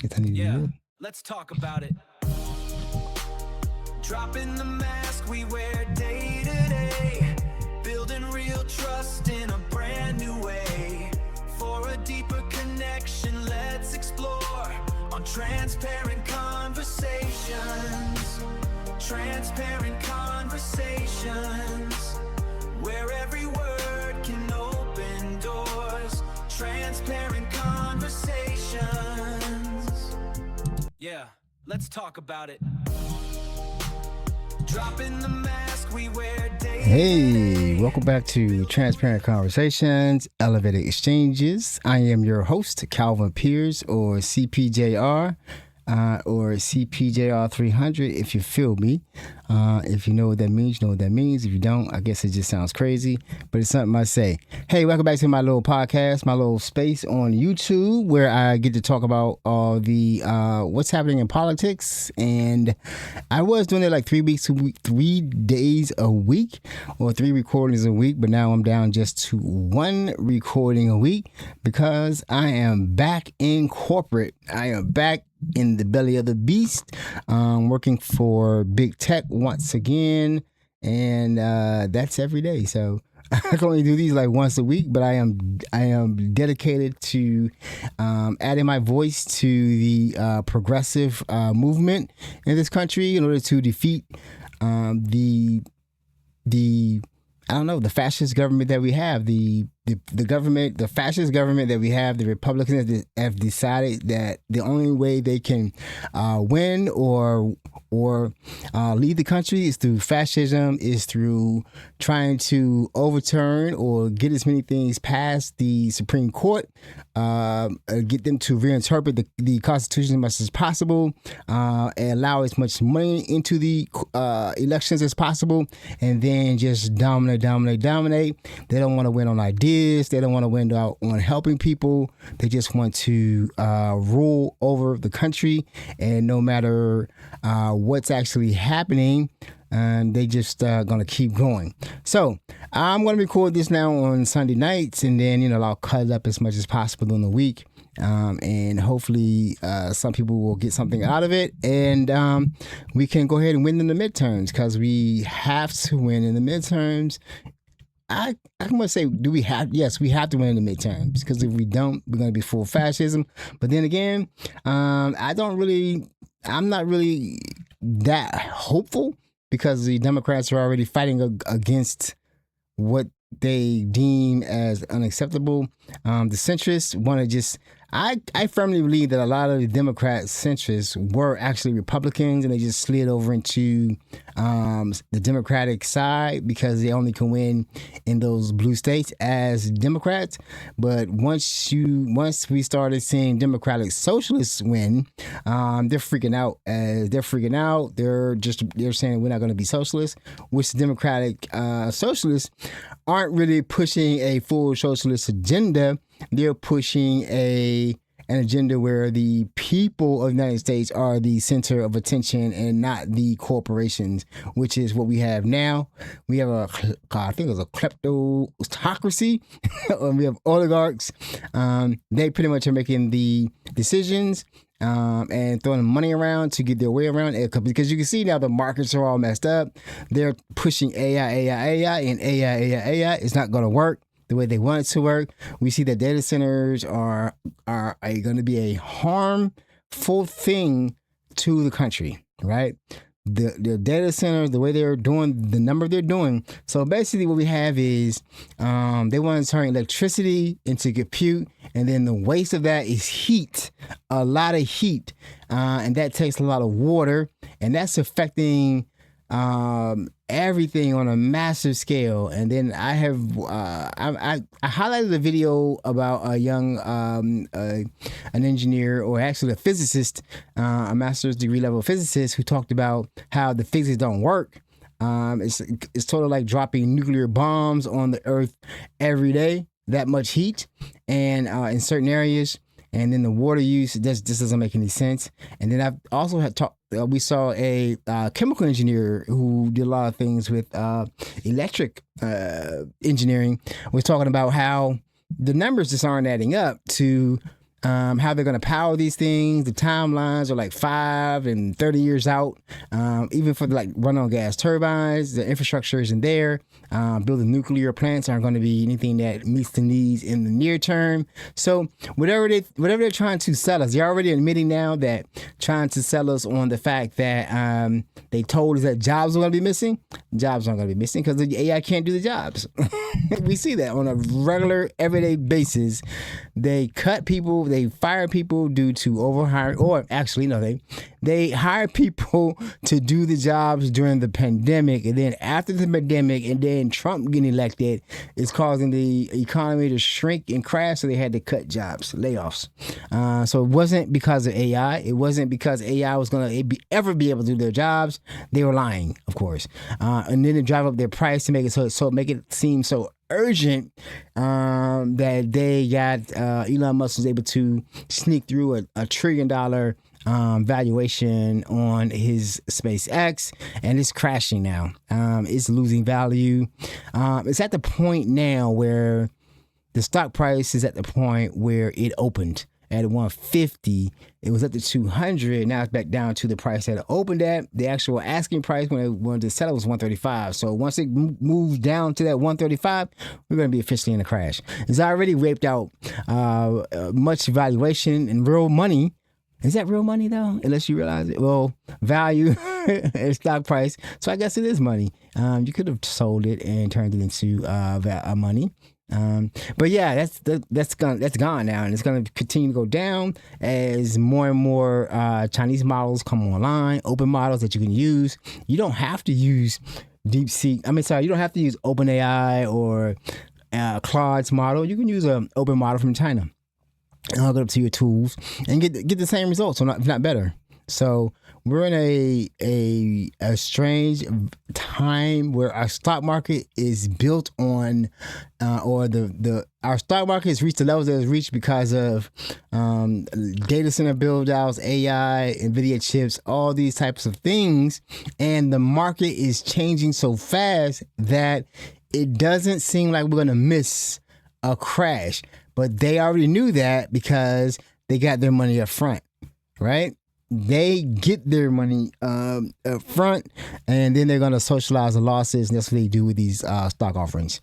Continue to do it. Let's talk about it. Dropping the mask we wear day to day, building real trust in a brand new way. For a deeper connection, let's explore on transparent conversations. Transparent conversations, where every word can open doors. Transparent conversations. Yeah, let's talk about it. Dropping the mask we wear day. Hey, welcome back to Transparent Conversations, Elevated Exchanges. I am your host, Calvin Pierce, or CPJR. Or CPJR 300 if you feel me. If you know what that means, you know what that means. If you don't, I guess it just sounds crazy, but it's something I say. Hey, welcome back to my little podcast, my little space on YouTube where I get to talk about all the what's happening in politics. And I was doing it like 3 weeks a week, 3 days a week, or 3 recordings a week, but now I'm down just to 1 recording a week because I am back in corporate. I am back in the belly of the beast, working for big tech once again, and that's every day. So I can only do these like once a week, but I am dedicated to adding my voice to the progressive movement in this country in order to defeat the fascist government that we have, the fascist government that we have. The Republicans have decided that the only way they can win or lead the country is through fascism, is through trying to overturn or get as many things past the Supreme Court, get them to reinterpret the Constitution as much as possible, and allow as much money into the elections as possible, and then just dominate. They don't want to win on ideas. They don't want to win out on helping people. They just want to rule over the country, and no matter what's actually happening, they just going to keep going. So I'm going to record this now on Sunday nights, and then I'll cut it up as much as possible during the week, and hopefully some people will get something out of it, and we can go ahead and win in the midterms, because we have to win in the midterms. I'm going to say, do we have? Yes, we have to win in the midterms, because if we don't, we're going to be full fascism. But then again, I'm not really that hopeful, because the Democrats are already fighting against what they deem as unacceptable. The centrists want to just... I firmly believe that a lot of the Democrat centrists were actually Republicans, and they just slid over into the Democratic side because they only can win in those blue states as Democrats. But once we started seeing Democratic socialists win, they're freaking out. They're saying we're not going to be socialists, which the Democratic socialists aren't really pushing a full socialist agenda. They're pushing an agenda where the people of the United States are the center of attention and not the corporations, which is what we have now. We have I think it was a kleptocracy, or we have oligarchs. They pretty much are making the decisions and throwing money around to get their way around it, because you can see now the markets are all messed up. They're pushing AI, and AI. It's not going to work the way they want it to work. We see that data centers are going to be a harmful thing to the country, right? The data centers, the way they're doing, the number they're doing. So basically what we have is they want to turn electricity into compute, and then the waste of that is heat, a lot of heat, and that takes a lot of water, and that's affecting everything on a massive scale. And then I have I highlighted a video about a young an engineer, or actually a physicist, a master's degree level physicist, who talked about how the physics don't work. It's sort of like dropping nuclear bombs on the earth every day, that much heat, and in certain areas. And then the water use, this doesn't make any sense. And then I've also had we saw a chemical engineer who did a lot of things with electric engineering, was talking about how the numbers just aren't adding up to how they're going to power these things. The timelines are like 5 and 30 years out. Even for the, like run on gas turbines, the infrastructure isn't there. Building nuclear plants aren't going to be anything that meets the needs in the near term. So whatever they're trying to sell us, they're already admitting now that trying to sell us on the fact that they told us that jobs are going to be missing. Jobs aren't going to be missing because the AI can't do the jobs. We see that on a regular, everyday basis. They cut people, they fire people due to overhiring, or actually, no, they hire people to do the jobs during the pandemic, and then after the pandemic, and then Trump getting elected, is causing the economy to shrink and crash, so they had to cut jobs, layoffs. So it wasn't because of AI. It wasn't because AI was going to ever be able to do their jobs. They were lying, of course. And then they drive up their price to make it so make it seem so urgent that they got Elon Musk was able to sneak through a $1 trillion valuation on his SpaceX, and it's crashing now. It's losing value. It's at the point now where the stock price is at the point where it opened at 150. It was up to 200. Now it's back down to the price that it opened at. The actual asking price when it wanted to sell it was 135. So once it moves down to that 135, we're going to be officially in a crash. It's already raped out much valuation and real money. Is that real money though? Unless you realize it. Well, value and stock price. So I guess it is money. You could have sold it and turned it into money. But yeah, that's gone now, and it's going to continue to go down as more and more Chinese models come online, open models that you can use. You don't have to use you don't have to use OpenAI or Claude's model. You can use an open model from China and hook it up to your tools and get the same results, or if not better. So we're in a strange time where our stock market is built on, our stock market has reached the levels that it's reached because of data center build outs, AI, NVIDIA chips, all these types of things, and the market is changing so fast that it doesn't seem like we're gonna miss a crash. But they already knew that because they got their money up front, right? They get their money up front, and then they're going to socialize the losses, and that's what they do with these stock offerings.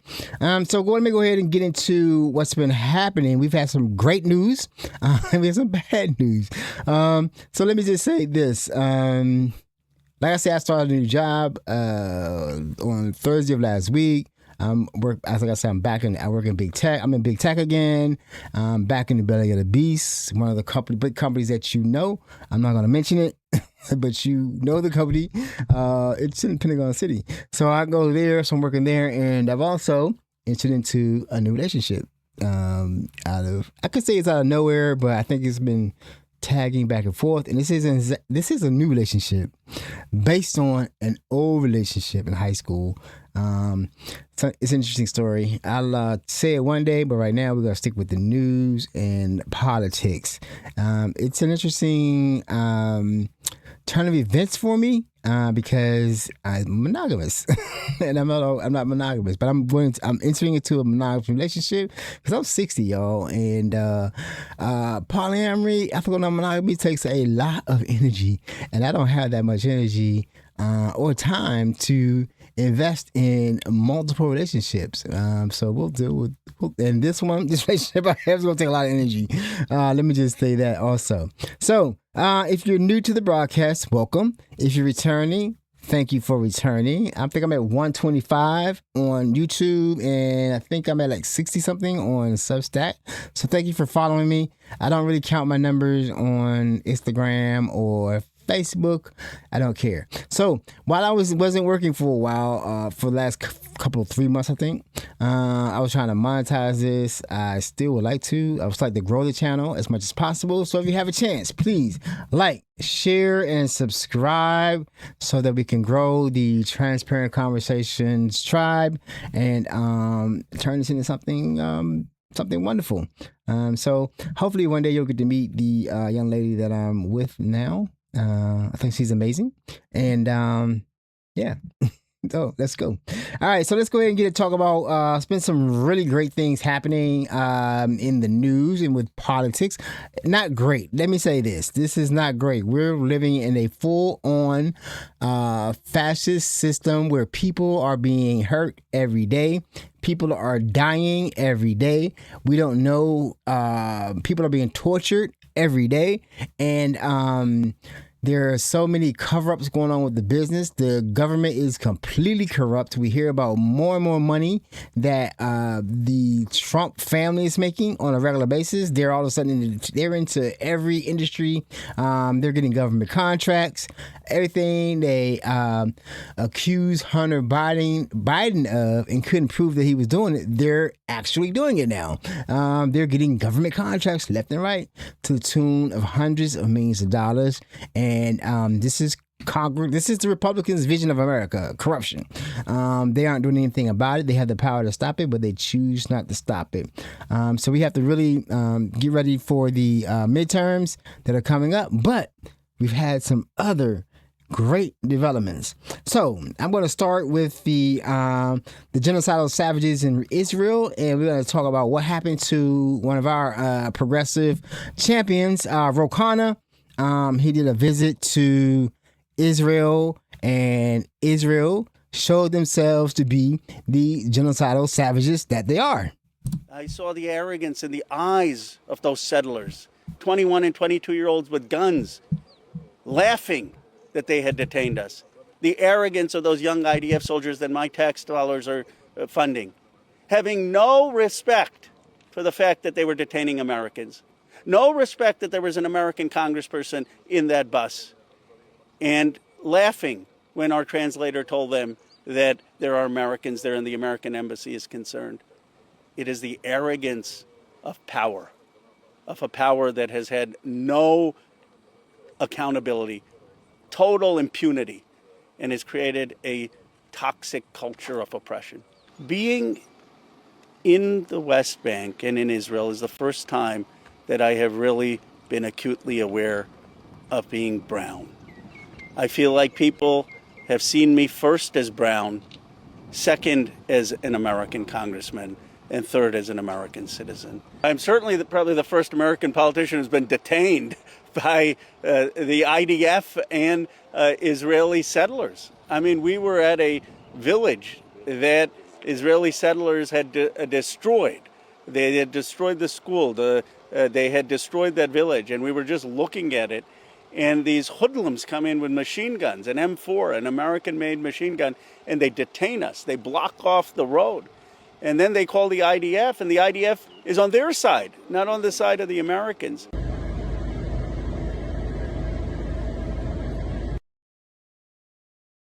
So let me go ahead and get into what's been happening. We've had some great news, and we have some bad news. So let me just say this. Like I said, I started a new job on Thursday of last week. As I said, I work in big tech. I'm in big tech again. Back in the belly of the beast. One of the big companies that you know. I'm not going to mention it, but you know the company. It's in Pentagon City. So I go there. So I'm working there, and I've also entered into a new relationship. I could say it's out of nowhere, but I think it's been tagging back and forth. And this is a new relationship based on an old relationship in high school. So it's an interesting story. I'll say it one day, but right now we're going to stick with the news and politics. It's an interesting turn of events for me because I'm monogamous, and I'm not monogamous, but I'm entering into a monogamous relationship because I'm 60, y'all, and polyamory, ethical non-monogamy takes a lot of energy, and I don't have that much energy or time to invest in multiple relationships. So we'll deal with, and this relationship I have is going to take a lot of energy. Let me just say that also. So if you're new to the broadcast, welcome. If you're returning, thank you for returning. I think I'm at 125 on YouTube, and I think I'm at like 60 something on Substack. So thank you for following me. I don't really count my numbers on Instagram or Facebook. I don't care. So while I wasn't working for a while, for the last couple of 3 months, I think, I was trying to monetize this. I still would like to. I would like to grow the channel as much as possible. So if you have a chance, please like, share, and subscribe so that we can grow the Transparent Conversations tribe and turn this into something wonderful. So hopefully one day you'll get to meet the young lady that I'm with now. I think she's amazing. And yeah. Oh, let's go. All right, so let's go ahead and get to talk about. It's been some really great things happening in the news and with politics. Not great. Let me say this. This is not great. We're living in a full-on fascist system where people are being hurt every day. People are dying every day. We don't know. People are being tortured every day, and there are so many cover-ups going on with the business. The government is completely corrupt. We hear about more and more money that the Trump family is making on a regular basis. They're all of a sudden they're into every industry. They're getting government contracts, everything they accused Hunter Biden of and couldn't prove that he was doing it. They're actually doing it now. They're getting government contracts left and right to the tune of hundreds of millions of dollars. And this is Congress. This is the Republicans' vision of America: corruption. They aren't doing anything about it. They have the power to stop it, but they choose not to stop it. So we have to really get ready for the midterms that are coming up. But we've had some other great developments. So I'm going to start with the genocidal savages in Israel, and we're going to talk about what happened to one of our progressive champions, Rokana. He did a visit to Israel, and Israel showed themselves to be the genocidal savages that they are. I saw the arrogance in the eyes of those settlers, 21 and 22-year-olds with guns, laughing that they had detained us. The arrogance of those young IDF soldiers that my tax dollars are funding, having no respect for the fact that they were detaining Americans. No respect that there was an American congressperson in that bus, and laughing when our translator told them that there are Americans there and the American embassy is concerned. It is the arrogance of power, of a power that has had no accountability, total impunity, and has created a toxic culture of oppression. Being in the West Bank and in Israel is the first time that I have really been acutely aware of being brown. I feel like people have seen me first as brown, second as an American congressman, and third as an American citizen. I'm certainly probably the first American politician who's been detained by the IDF and Israeli settlers. I mean, we were at a village that Israeli settlers had destroyed. They had destroyed the school. They had destroyed that village, and we were just looking at it. And these hoodlums come in with machine guns, an M4, an American-made machine gun, and they detain us. They block off the road. And then they call the IDF, and the IDF is on their side, not on the side of the Americans.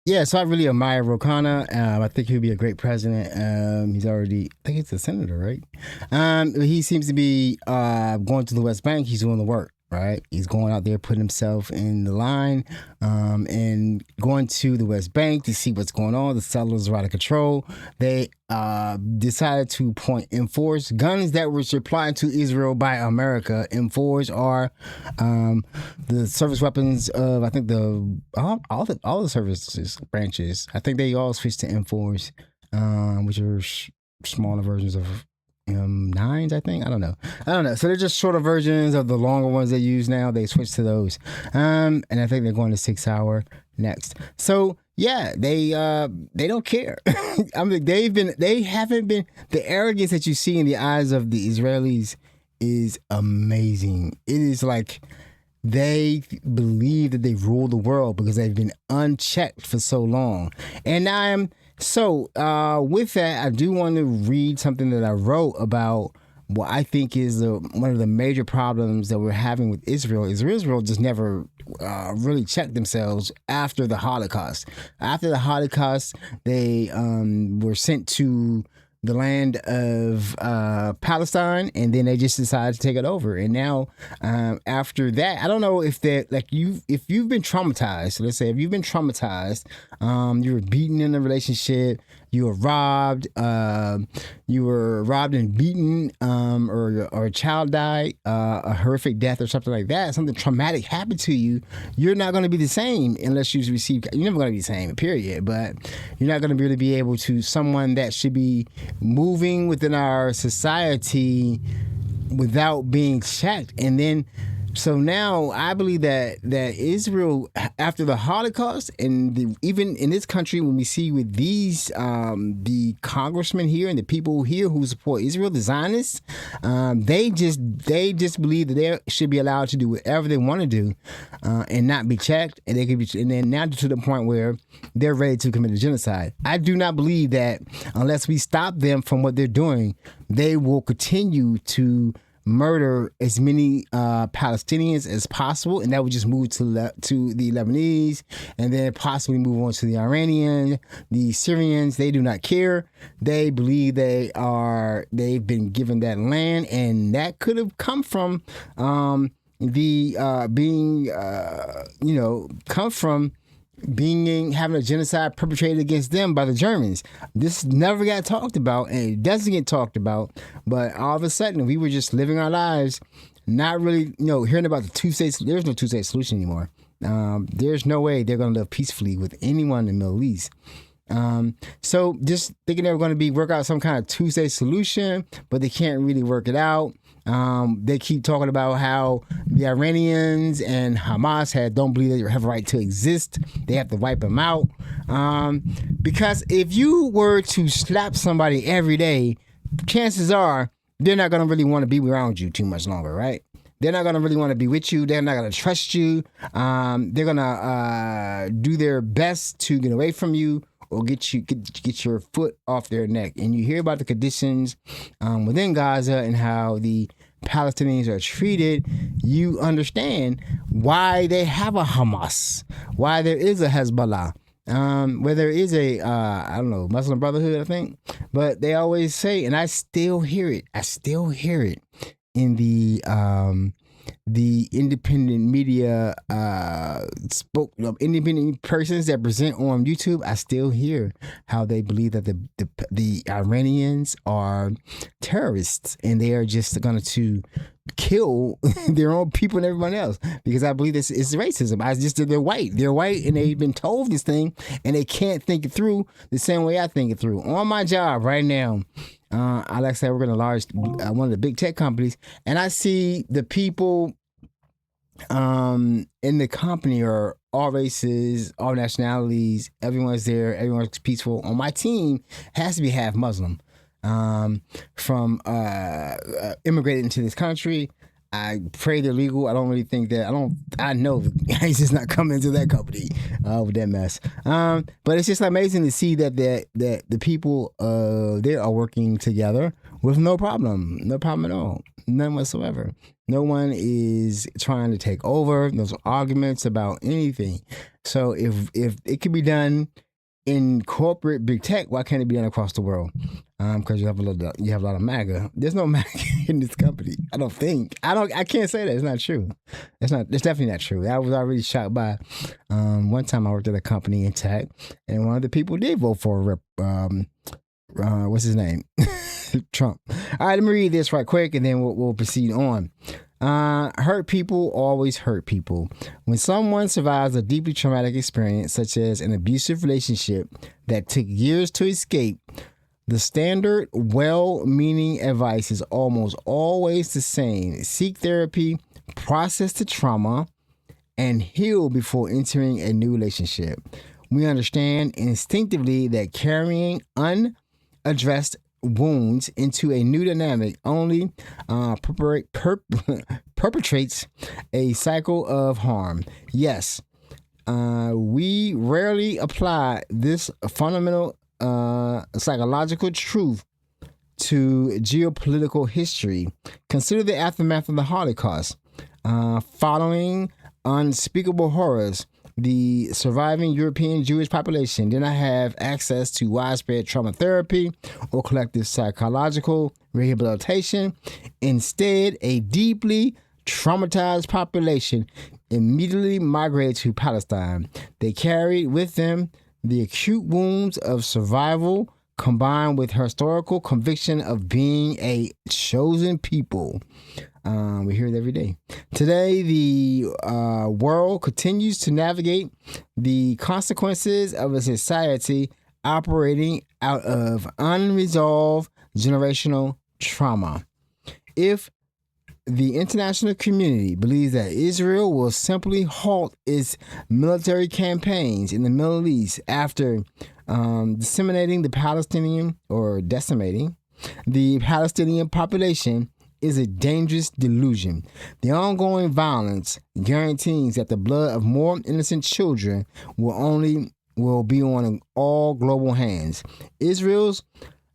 Yeah, so I really admire Rokana. I think he'll be a great president. He's already, I think he's a senator, right? He seems to be going to the West Bank. He's doing the work, right? He's going out there, putting himself in the line, and going to the West Bank to see what's going on. The settlers are out of control. They decided to point M4s, guns that were supplied to Israel by America. M4s are the service weapons of, I think, all the services branches. I think they all switched to M4s, which are smaller versions of M9s, I think. I don't know. So they're just shorter versions of the longer ones they use now. They switched to those, and I think they're going to 6 hour next. So yeah, they don't care. I mean, they haven't been. The arrogance that you see in the eyes of the Israelis is amazing. It is like they believe that they rule the world because they've been unchecked for so long. And with that, I do want to read something that I wrote about what I think is one of the major problems that we're having with Israel. Is Israel just never really checked themselves after the Holocaust. After the Holocaust, they were sent to the land of Palestine, and then they just decided to take it over. And now, after that, I don't know if that, like, if you've been traumatized. So let's say if you've been traumatized, you were beaten in a relationship, you were robbed, and beaten, or a child died, a horrific death or something like that, something traumatic happened to you, you're not going to be the same unless you receive. You're never going to be the same, period. But you're not going to really be able to. Someone that should be moving within our society without being checked, and then. So now I believe that Israel, after the Holocaust, and even in this country, when we see with these the congressmen here and the people here who support Israel, the Zionists, they just believe that they should be allowed to do whatever they want to do, and not be checked, and they could be, and then now to the point where they're ready to commit a genocide. I do not believe that unless we stop them from what they're doing, they will continue to murder as many Palestinians as possible, and that would just move to the Lebanese, and then possibly move on to the Iranian, the Syrians. They do not care. They believe they've been given that land, and that could have come from come from having a genocide perpetrated against them by the Germans. This never got talked about, and it doesn't get talked about. But all of a sudden, we were just living our lives, not really, hearing about the two-state. There's no two-state solution anymore. There's no way they're going to live peacefully with anyone in the Middle East. So just thinking they were going to work out some kind of two-state solution, but they can't really work it out. They keep talking about how the Iranians and Hamas don't believe they have a right to exist. They have to wipe them out. Because if you were to slap somebody every day, chances are they're not going to really want to be around you too much longer, right? They're not going to really want to be with you. They're not going to trust you. They're going to do their best to get away from you, or get your foot off their neck. And you hear about the conditions within Gaza and how the Palestinians are treated. You understand why they have a Hamas, why there is a Hezbollah, where there is a Muslim Brotherhood, I think. But they always say, and I still hear it in the independent media, independent persons that present on YouTube. I still hear how they believe that the Iranians are terrorists, and they are just going to kill their own people and everyone else, because I believe this is racism. They're white, and they've been told this thing, and they can't think it through the same way I think it through. On my job right now, I like to say, we're in one of the big tech companies, and I see the people in the company are all races, all nationalities. Everyone's there. Everyone's peaceful. On my team, has to be half Muslim. From immigrated into this country. I pray they're legal. I don't really think that. I know he's just not coming into that company with that mess. But it's just amazing to see that the people there are working together with no problem at all, none whatsoever. No one is trying to take over. There's arguments about anything. So if it can be done in corporate big tech, why can't it be done across the world? Because you have a lot of MAGA. There's no MAGA in this company. I don't think. I can't say that. It's not true. It's definitely not true. I was already shocked by one time I worked at a company in tech, and one of the people did vote for what's his name? Trump. All right, let me read this right quick, and then we'll proceed on. Hurt people always hurt people. When someone survives a deeply traumatic experience, such as an abusive relationship that took years to escape, the standard well-meaning advice is almost always the same. Seek therapy, process the trauma, and heal before entering a new relationship. We understand instinctively that carrying unaddressed wounds into a new dynamic only perpetrates a cycle of harm. Yes, we rarely apply this fundamental psychological truth to geopolitical history. Consider the aftermath of the Holocaust. Following unspeakable horrors, the surviving European Jewish population did not have access to widespread trauma therapy or collective psychological rehabilitation. Instead, a deeply traumatized population immediately migrated to Palestine. They carried with them the acute wounds of survival, combined with her historical conviction of being a chosen people. We hear it every day. Today, the world continues to navigate the consequences of a society operating out of unresolved generational trauma. If the international community believes that Israel will simply halt its military campaigns in the Middle East after decimating the Palestinian or decimating the Palestinian population, is a dangerous delusion. The ongoing violence guarantees that the blood of more innocent children will be on all global hands. Israel's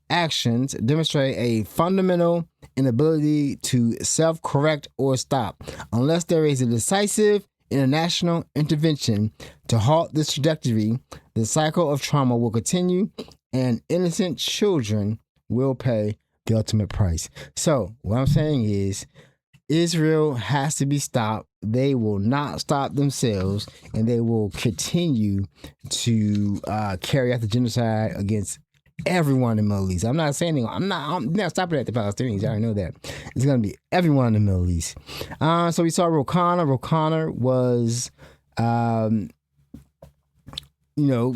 actions demonstrate a fundamental inability to self-correct or stop. Unless there is a decisive international intervention to halt this trajectory, the cycle of trauma will continue and innocent children will pay the ultimate price. So what I'm saying is Israel has to be stopped. They will not stop themselves, and they will continue to carry out the genocide against everyone in the Middle East. I'm not saying I'm not stopping at the Palestinians. I already know that. It's going to be everyone in the Middle East. So we saw Ro Khanna was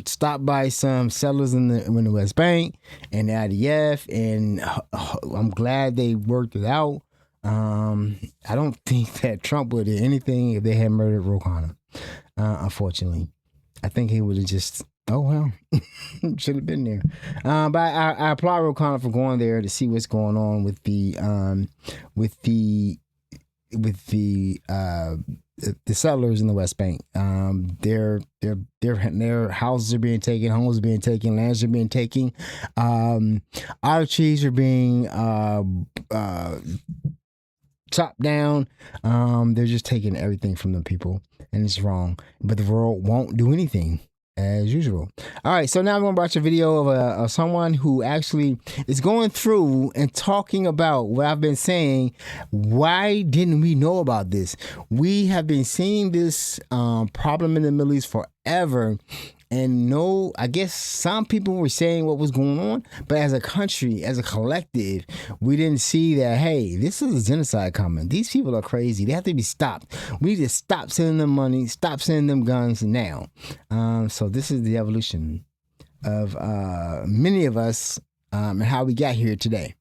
stopped by some settlers in the West Bank and the IDF, and I'm glad they worked it out. I don't think that Trump would have anything if they had murdered Ro Khanna. Unfortunately, I think he would have just, oh well, should have been there. But I applaud Ro Khanna for going there to see what's going on with the settlers in the West Bank. Their houses are being taken, homes are being taken, lands are being taken. Olive trees are being chopped down. They're just taking everything from the people, and it's wrong. But the world won't do anything, as usual. All right, so now I'm going to watch a video of someone who actually is going through and talking about what I've been saying. Why didn't we know about this? We have been seeing this problem in the Middle East forever. And I guess some people were saying what was going on, but as a country, as a collective, we didn't see that, hey, this is a genocide coming. These people are crazy. They have to be stopped. We need to stop sending them money, stop sending them guns now. So this is the evolution of many of us and how we got here today.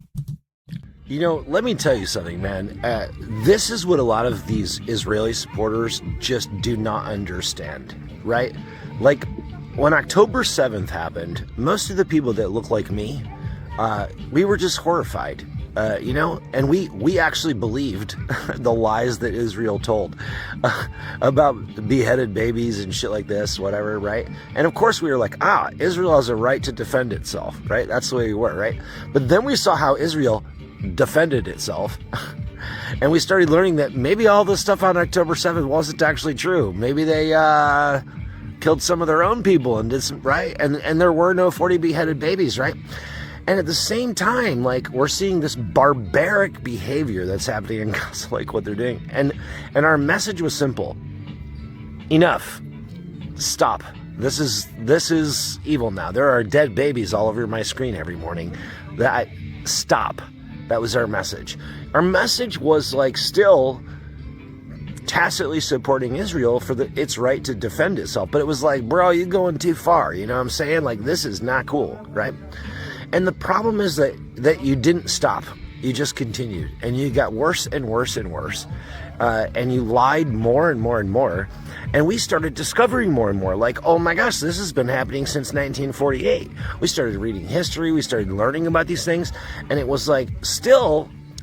You know, let me tell you something, man. This is what a lot of these Israeli supporters just do not understand, right? Like, when October 7th happened, most of the people that look like me, we were just horrified, and we actually believed the lies that Israel told about beheaded babies and shit like this, whatever, right? And of course we were like, Israel has a right to defend itself, right? That's the way we were, right? But then we saw how Israel defended itself. And we started learning that maybe all this stuff on October 7th wasn't actually true. Maybe they killed some of their own people and did some, right? And there were no 40 beheaded babies, right? And at the same time, like, we're seeing this barbaric behavior that's happening in Gaza, like what they're doing. And our message was simple. Enough. Stop. This is evil now. There are dead babies all over my screen every morning. Stop. That was our message. Our message was like still tacitly supporting Israel for its right to defend itself. But it was like, bro, you're going too far. You know what I'm saying? Like, this is not cool, right? And the problem is that you didn't stop. You just continued. And you got worse and worse and worse. And you lied more and more and more. And we started discovering more and more. Like, oh my gosh, this has been happening since 1948. We started reading history. We started learning about these things. And it was like,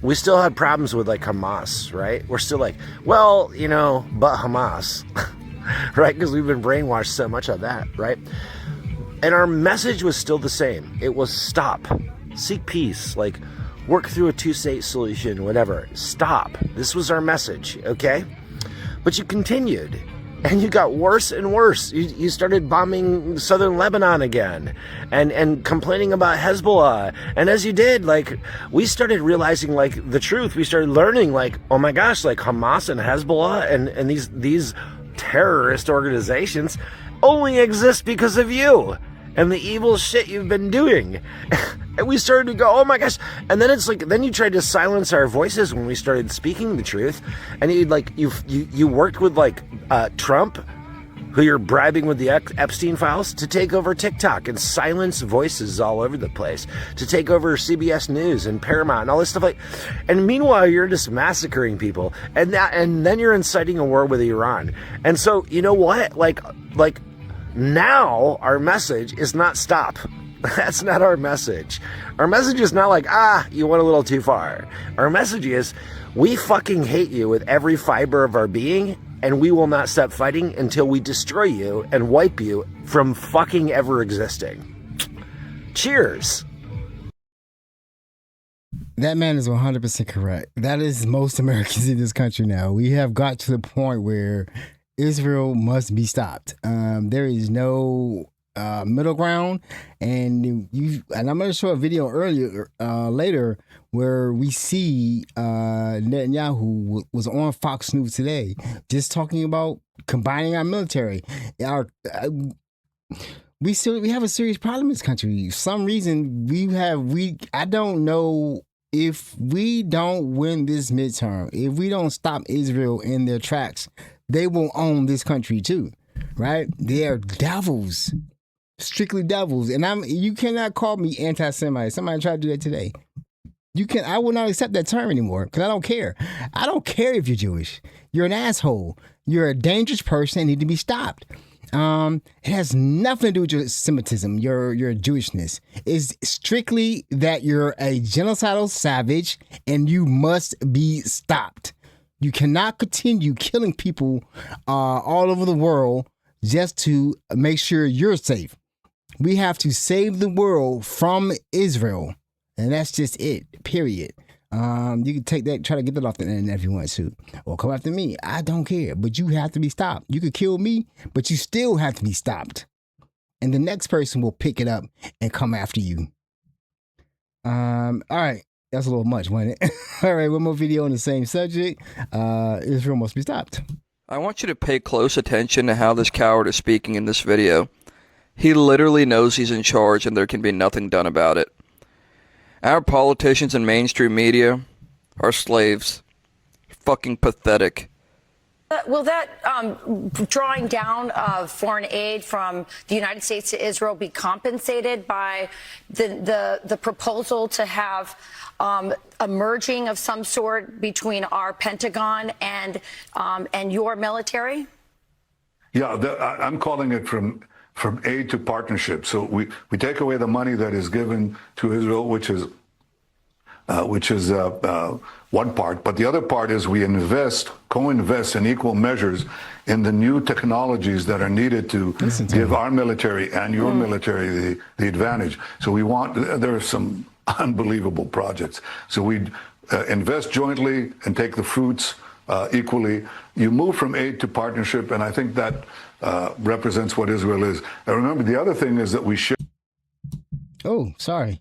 we still had problems with like Hamas, right? We're still like, well, but Hamas, right? Because we've been brainwashed so much of that, right? And our message was still the same. It was stop, seek peace, like work through a two-state solution, whatever. Stop. This was our message, okay? But you continued. And you got worse and worse. You started bombing southern Lebanon again and complaining about Hezbollah. And as you did, like, we started realizing, like, the truth. We started learning, like, oh my gosh, like Hamas and Hezbollah and these terrorist organizations only exist because of you. and the evil shit you've been doing. And we started to go, oh my gosh. And then it's like, then you tried to silence our voices when we started speaking the truth. And you worked with like Trump, who you're bribing with the Epstein files, to take over TikTok and silence voices all over the place, to take over CBS News and Paramount and all this stuff. Like, and meanwhile, you're just massacring people, and then you're inciting a war with Iran. And so, you know what? Like now our message is not stop. That's not our message. Our message is not like, you went a little too far. Our message is, we fucking hate you with every fiber of our being, and we will not stop fighting until we destroy you and wipe you from fucking ever existing. Cheers. That man is 100% correct. That is most Americans in this country now. We have got to the point where Israel must be stopped. There is no middle ground, and I'm going to show a video later where we see Netanyahu was on Fox News today, just talking about combining our military. We have a serious problem in this country. For some reason I don't know. If we don't win this midterm, if we don't stop Israel in their tracks, they will own this country too, right? They are devils. Strictly devils. And you cannot call me anti-Semite. Somebody tried to do that today. I will not accept that term anymore because I don't care. I don't care if you're Jewish. You're an asshole. You're a dangerous person and need to be stopped. It has nothing to do with your Semitism, your Jewishness. It's strictly that you're a genocidal savage and you must be stopped. You cannot continue killing people all over the world just to make sure you're safe. We have to save the world from Israel. And that's just it, period. You can take that, try to get that off the internet if you want to. Or come after me. I don't care. But you have to be stopped. You could kill me, but you still have to be stopped. And the next person will pick it up and come after you. All right. That's a little much, wasn't it? All right, one more video on the same subject. Israel must be stopped. I want you to pay close attention to how this coward is speaking in this video. He literally knows he's in charge and there can be nothing done about it. Our politicians and mainstream media are slaves. Fucking pathetic. Will that drawing down of foreign aid from the United States to Israel be compensated by the proposal to have a merging of some sort between our Pentagon and your military? Yeah, I'm calling it from aid to partnership. So we take away the money that is given to Israel, which is one part, but the other part is we co-invest in equal measures in the new technologies that are needed to give our military and your military the advantage. So there are some unbelievable projects. So we invest jointly and take the fruits equally. You move from aid to partnership, and I think that represents what Israel is. And remember, the other thing is that we share. Oh, sorry.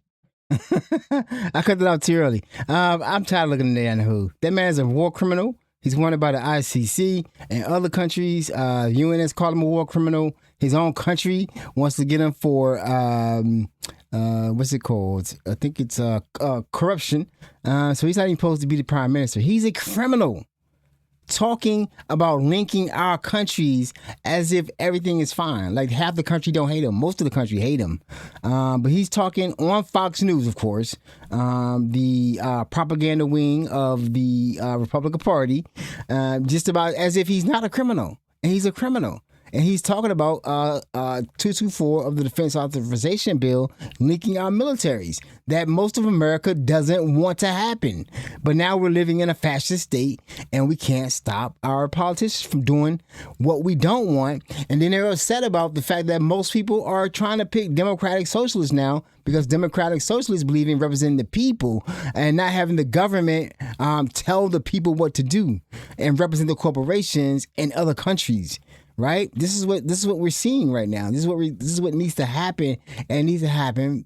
I cut it out too early. I'm tired of looking at Netanyahu. That man's a war criminal. He's wanted by the ICC and other countries. UN has called him a war criminal. His own country wants to get him for what's it called? I think it's corruption. So he's not even supposed to be the prime minister. He's a criminal. Talking about linking our countries as if everything is fine. Like half the country don't hate him. Most of the country hate him. But he's talking on Fox News, of course, the propaganda wing of the Republican Party, just about as if he's not a criminal. And he's a criminal. And he's talking about 224 of the Defense Authorization Bill linking our militaries that most of America doesn't want to happen. But now we're living in a fascist state and we can't stop our politicians from doing what we don't want. And then they're upset about the fact that most people are trying to pick democratic socialists now because democratic socialists believe in representing the people and not having the government tell the people what to do and represent the corporations in other countries. Right? This is what we're seeing right now. This is what needs to happen, and it needs to happen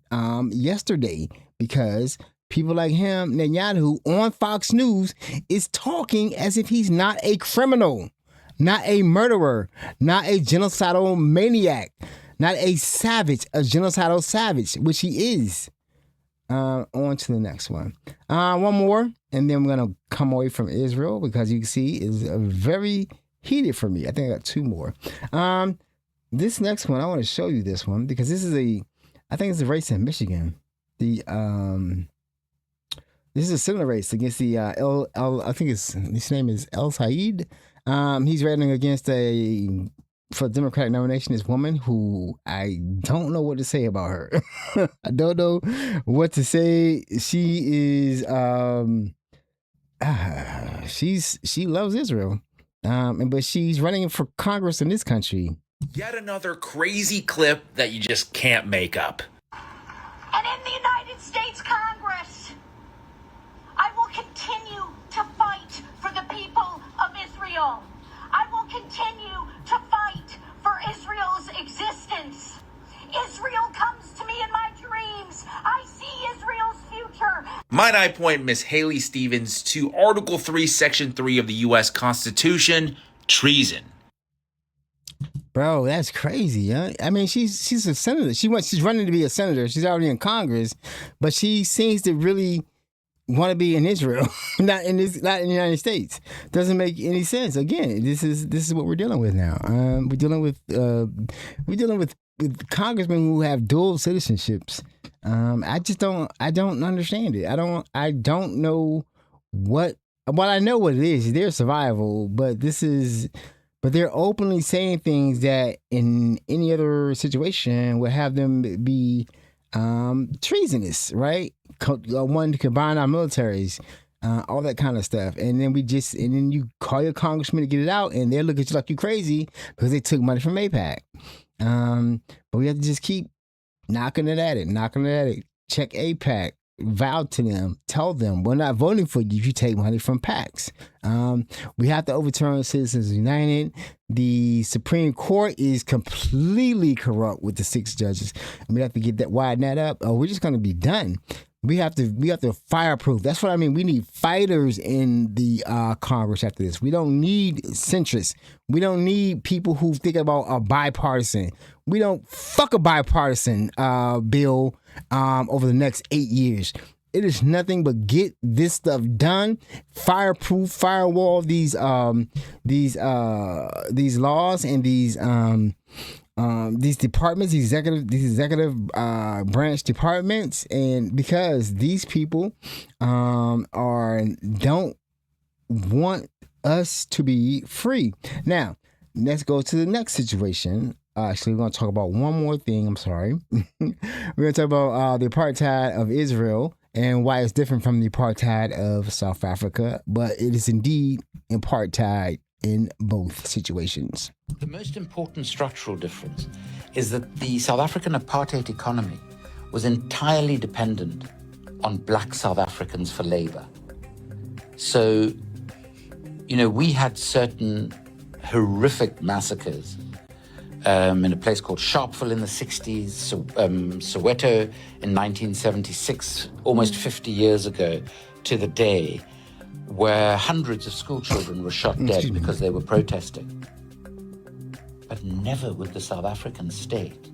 yesterday because people like him, Netanyahu, on Fox News is talking as if he's not a criminal, not a murderer, not a genocidal maniac. not a savage, a genocidal savage, which he is. On to the next one. One more, and then we're going to come away from Israel because you can see is very heated for me. I think I got two more. This next one, I want to show you this one because this is I think it's a race in Michigan. This is a similar race against the I think his name is El Said. He's running against for the Democratic nomination, this woman who I don't know what to say about her. I don't know what to say. She is she loves Israel. But she's running for Congress in this country. Yet another crazy clip that you just can't make up. And in the United States Congress, I will continue to fight for the people of Israel. I will continue to fight for Israel's existence. Israel comes to me in my dreams. I see Israel's future. Might I point Miss Haley Stevens to Article 3, Section 3 of the U.S. Constitution, treason. Bro, that's crazy, huh? I mean, she's a senator. She's running to be a senator. She's already in Congress, but she seems to really want to be in Israel, not in the United States. Doesn't make any sense. Again, this is what we're dealing with now. We're dealing with congressmen who have dual citizenships. I don't understand it. I don't know what. Well, I know what it is. Their survival, but they're openly saying things that in any other situation would have them be treasonous, right? One to combine our militaries, all that kind of stuff. And then you call your congressman to get it out, and they'll look at you like you crazy because they took money from AIPAC. But we have to just keep knocking it at it. Check AIPAC. Vow to them, tell them we're not voting for you if you take money from PACs. We have to overturn Citizens United. The Supreme Court is completely corrupt with the 6 judges, and we have to widen that up. We're just going to be done. We have to fireproof. That's what I mean. We need fighters in the Congress after this. We don't need centrists. We don't need people who think about a bipartisan. We don't fuck a bipartisan bill over the next 8 years. It is nothing but get this stuff done. Fireproof, firewall these laws and these departments, these executive branch departments, and because these people don't want us to be free. Now, let's go to the next situation. Actually, we're going to talk about one more thing. I'm sorry. We're going to talk about the apartheid of Israel and why it's different from the apartheid of South Africa, but it is indeed apartheid in both situations. The most important structural difference is that the South African apartheid economy was entirely dependent on black South Africans for labor. So, we had certain horrific massacres in a place called Sharpeville in the 60s, Soweto in 1976, almost 50 years ago to the day, where hundreds of school children were shot dead because they were protesting. But never would the South African state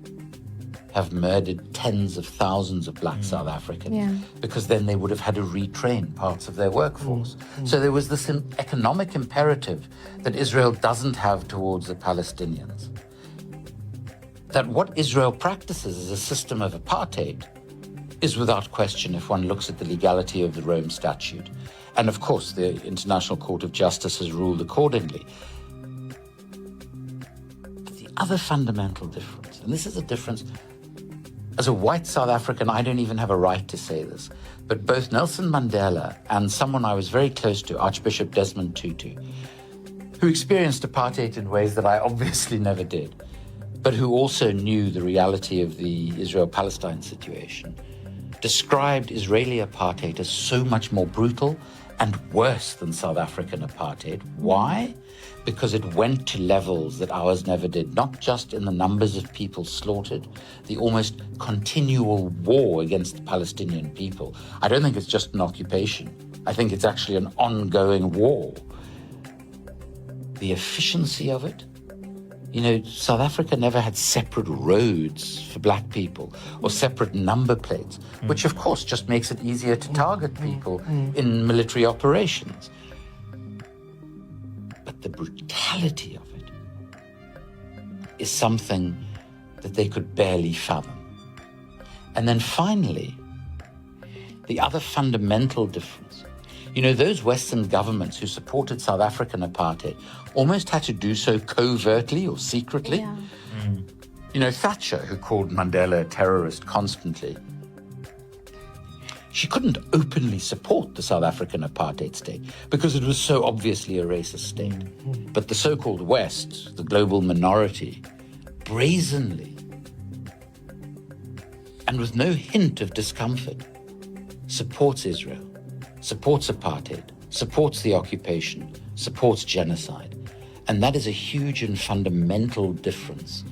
have murdered tens of thousands of black South Africans, because then they would have had to retrain parts of their workforce. So there was this economic imperative that Israel doesn't have towards the Palestinians. That what Israel practices as a system of apartheid is without question, if one looks at the legality of the Rome Statute. And of course, the International Court of Justice has ruled accordingly. But the other fundamental difference, and this is a difference, as a white South African, I don't even have a right to say this, but both Nelson Mandela and someone I was very close to, Archbishop Desmond Tutu, who experienced apartheid in ways that I obviously never did, but who also knew the reality of the Israel-Palestine situation, described Israeli apartheid as so much more brutal and worse than South African apartheid. Why? Because it went to levels that ours never did, not just in the numbers of people slaughtered, the almost continual war against the Palestinian people. I don't think it's just an occupation. I think it's actually an ongoing war. The efficiency of it, You know, South Africa never had separate roads for black people or separate number plates, which of course just makes it easier to target people in military operations. But the brutality of it is something that they could barely fathom. And then finally, the other fundamental difference. You know, those Western governments who supported South African apartheid almost had to do so covertly or secretly. Yeah. You know, Thatcher, who called Mandela a terrorist constantly, she couldn't openly support the South African apartheid state because it was so obviously a racist state. But the so-called West, the global minority, brazenly and with no hint of discomfort, supports Israel, supports apartheid, supports the occupation, supports genocide. And that is a huge and fundamental difference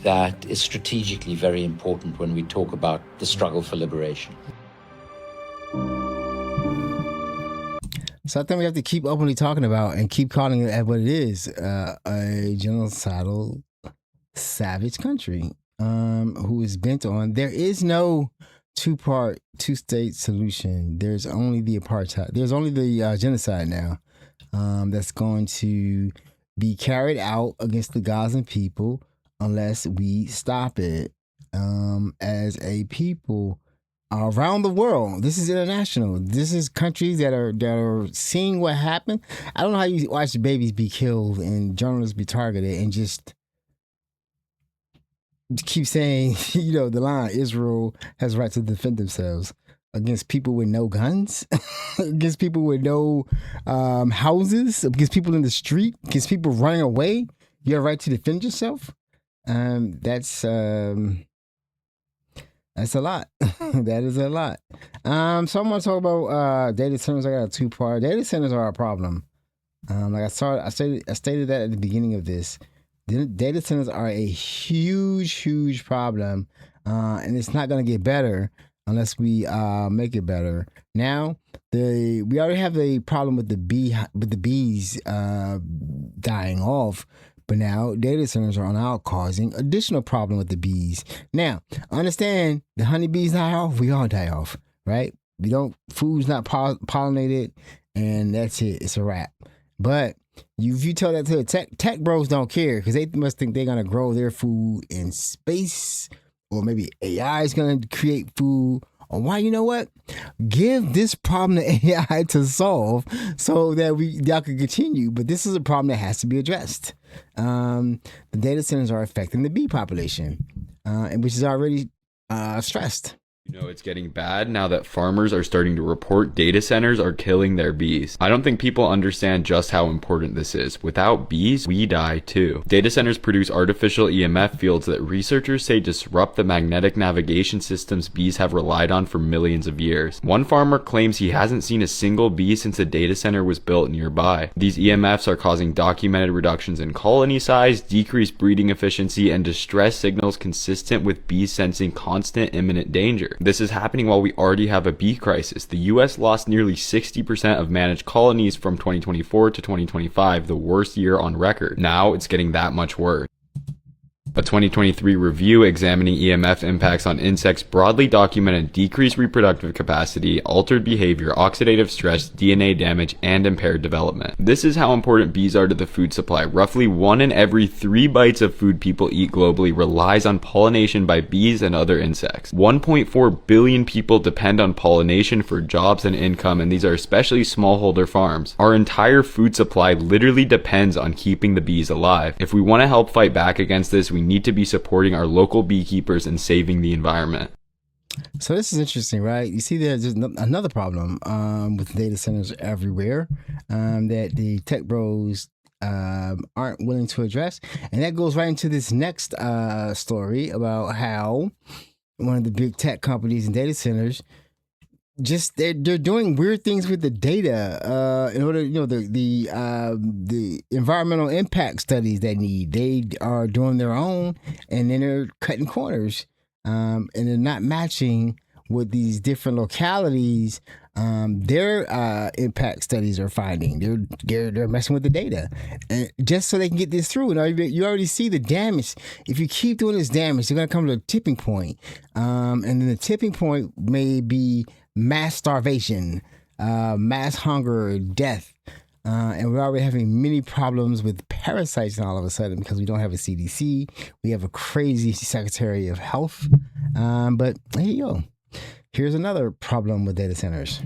that is strategically very important when we talk about the struggle for liberation. So I think we have to keep openly talking about and keep calling it at what it is, a genocidal, savage country who is bent on. There is no two-part, two-state solution. There's only the apartheid. There's only the genocide now that's going to be carried out against the Gazan people unless we stop it as a people around the world. This is international. This is countries that are seeing what happened. I don't know how you watch babies be killed and journalists be targeted and just keep saying, you know, the line, Israel has right to defend themselves against people with no guns, against people with no houses, against people in the street, against people running away. You have a right to defend yourself. That's a lot. That is a lot. So I'm going to talk about data centers. I got a two-part. Data centers are a problem. Like I stated that at the beginning of this. Data centers are a huge problem, and it's not going to get better unless we make it better. Now, we already have a problem with the bees dying off. But now data centers are now causing additional problem with the bees. Now, understand the honeybees die off, we all die off, right? Food's not pollinated, and that's it. It's a wrap. But if you tell that to the tech bros don't care because they must think they're gonna grow their food in space, or maybe AI is gonna create food. Or why, you know what? Give this problem to AI to solve so that y'all can continue. But this is a problem that has to be addressed. The data centers are affecting the bee population, and which is already stressed. You know, it's getting bad now that farmers are starting to report data centers are killing their bees. I don't think people understand just how important this is. Without bees, we die too. Data centers produce artificial EMF fields that researchers say disrupt the magnetic navigation systems bees have relied on for millions of years. One farmer claims he hasn't seen a single bee since a data center was built nearby. These EMFs are causing documented reductions in colony size, decreased breeding efficiency, and distress signals consistent with bees sensing constant imminent danger. This is happening while we already have a bee crisis. The US lost nearly 60% of managed colonies from 2024 to 2025, the worst year on record. Now it's getting that much worse. A 2023 review examining EMF impacts on insects broadly documented decreased reproductive capacity, altered behavior, oxidative stress, DNA damage, and impaired development. This is how important bees are to the food supply. Roughly 1 in every 3 bites of food people eat globally relies on pollination by bees and other insects. 1.4 billion people depend on pollination for jobs and income, and these are especially smallholder farms. Our entire food supply literally depends on keeping the bees alive. If we want to help fight back against this, we need to be supporting our local beekeepers and saving the environment. So this is interesting, right? You see there's another problem with data centers everywhere that the tech bros aren't willing to address. And that goes right into this next story about how one of the big tech companies and data centers they're doing weird things with the data in order, you know, the environmental impact studies they are doing their own, and then they're cutting corners and they're not matching with these different localities, their impact studies are finding. They're messing with the data, and just so they can get this through. And you already see the damage. If you keep doing this damage, they're going to come to a tipping point, and then the tipping point may be mass starvation, mass hunger, death. And we're already having many problems with parasites all of a sudden because we don't have a CDC. We have a crazy Secretary of Health. But here you go. Here's another problem with data centers.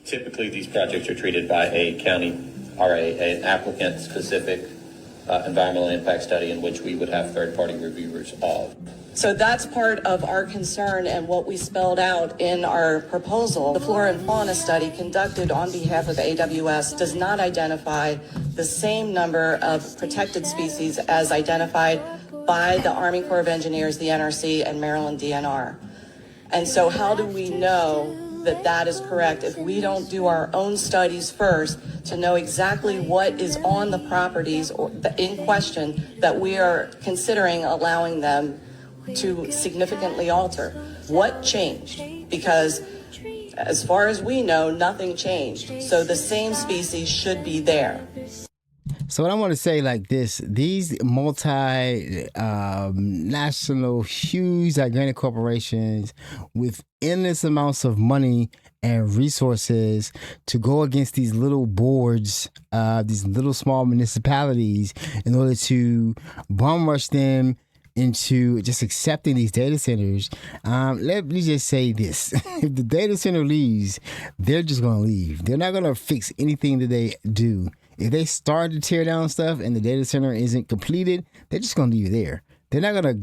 Typically, these projects are treated by a county or an applicant-specific environmental impact study in which we would have third-party reviewers of. So that's part of our concern and what we spelled out in our proposal. The flora and fauna study conducted on behalf of AWS does not identify the same number of protected species as identified by the Army Corps of Engineers, the NRC, and Maryland DNR. And so how do we know that that is correct if we don't do our own studies first to know exactly what is on the properties in question that we are considering allowing them to significantly alter? What changed? Because as far as we know, nothing changed. So the same species should be there. So what I want to say like this, these national, huge, gigantic corporations with endless amounts of money and resources to go against these little boards, these little small municipalities in order to bum rush them into just accepting these data centers. Let me just say this. If the data center leaves, they're just going to leave. They're not going to fix anything that they do. If they start to tear down stuff and the data center isn't completed, they're just going to leave you there. They're gonna,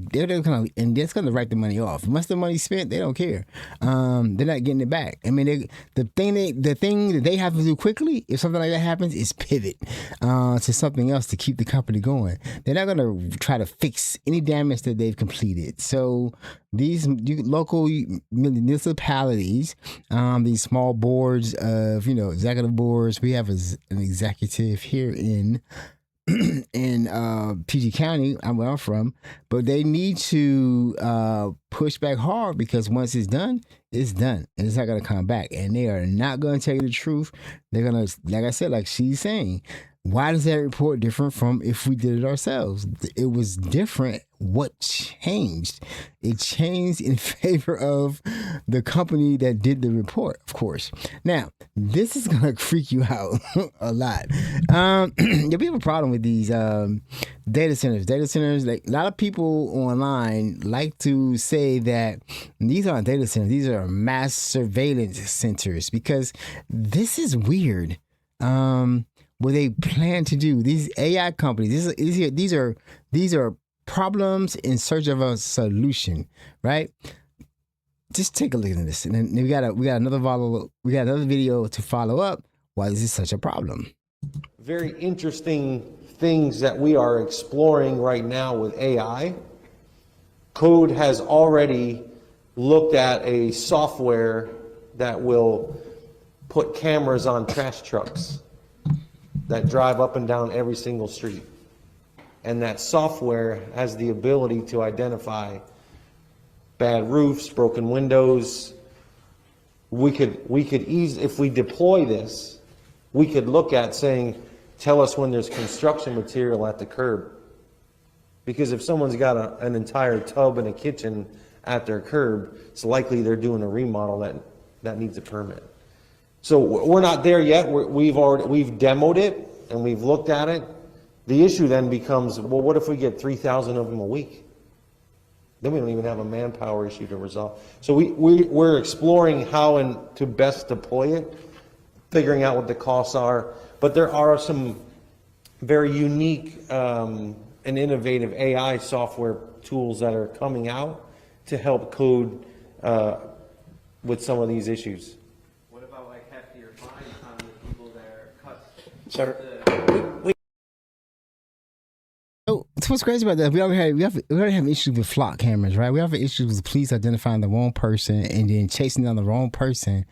and that's gonna write the money off. Once the money's spent, they don't care. They're not getting it back. I mean, the thing that they have to do quickly, if something like that happens, is pivot to something else to keep the company going. They're not gonna try to fix any damage that they've completed. So these local municipalities, these small boards of executive boards. We have an executive here in PG County, where I'm from, but they need to push back hard because once it's done, it's done, and it's not gonna come back. And they are not gonna tell you the truth. They're gonna, like I said, like she's saying, why does that report different from if we did it ourselves? It was different. What changed? It changed in favor of the company that did the report, of course. Now, this is going to freak you out a lot. We have a problem with these data centers. Data centers, like a lot of people online like to say that these aren't data centers. These are mass surveillance centers because this is weird. What they plan to do, these AI companies, these are problems in search of a solution, right? Just take a look at this, and then we got another video to follow up. Why is this such a problem? Very interesting things that we are exploring right now with AI. Code has already looked at a software that will put cameras on trash trucks that drive up and down every single street. And that software has the ability to identify bad roofs, broken windows. We could easily, if we deploy this, we could look at saying, tell us when there's construction material at the curb. Because if someone's got an entire tub and a kitchen at their curb, it's likely they're doing a remodel that needs a permit. So we're not there yet. We've demoed it and we've looked at it. The issue then becomes, well, what if we get 3,000 of them a week? Then we don't even have a manpower issue to resolve. So we're exploring how to best deploy it, figuring out what the costs are. But there are some very unique and innovative AI software tools that are coming out to help code with some of these issues. What about like heftier fines on the people that are cut? Sir. So what's crazy about that? We already have issues with flock cameras, right? We have issues with police identifying the wrong person and then chasing down the wrong person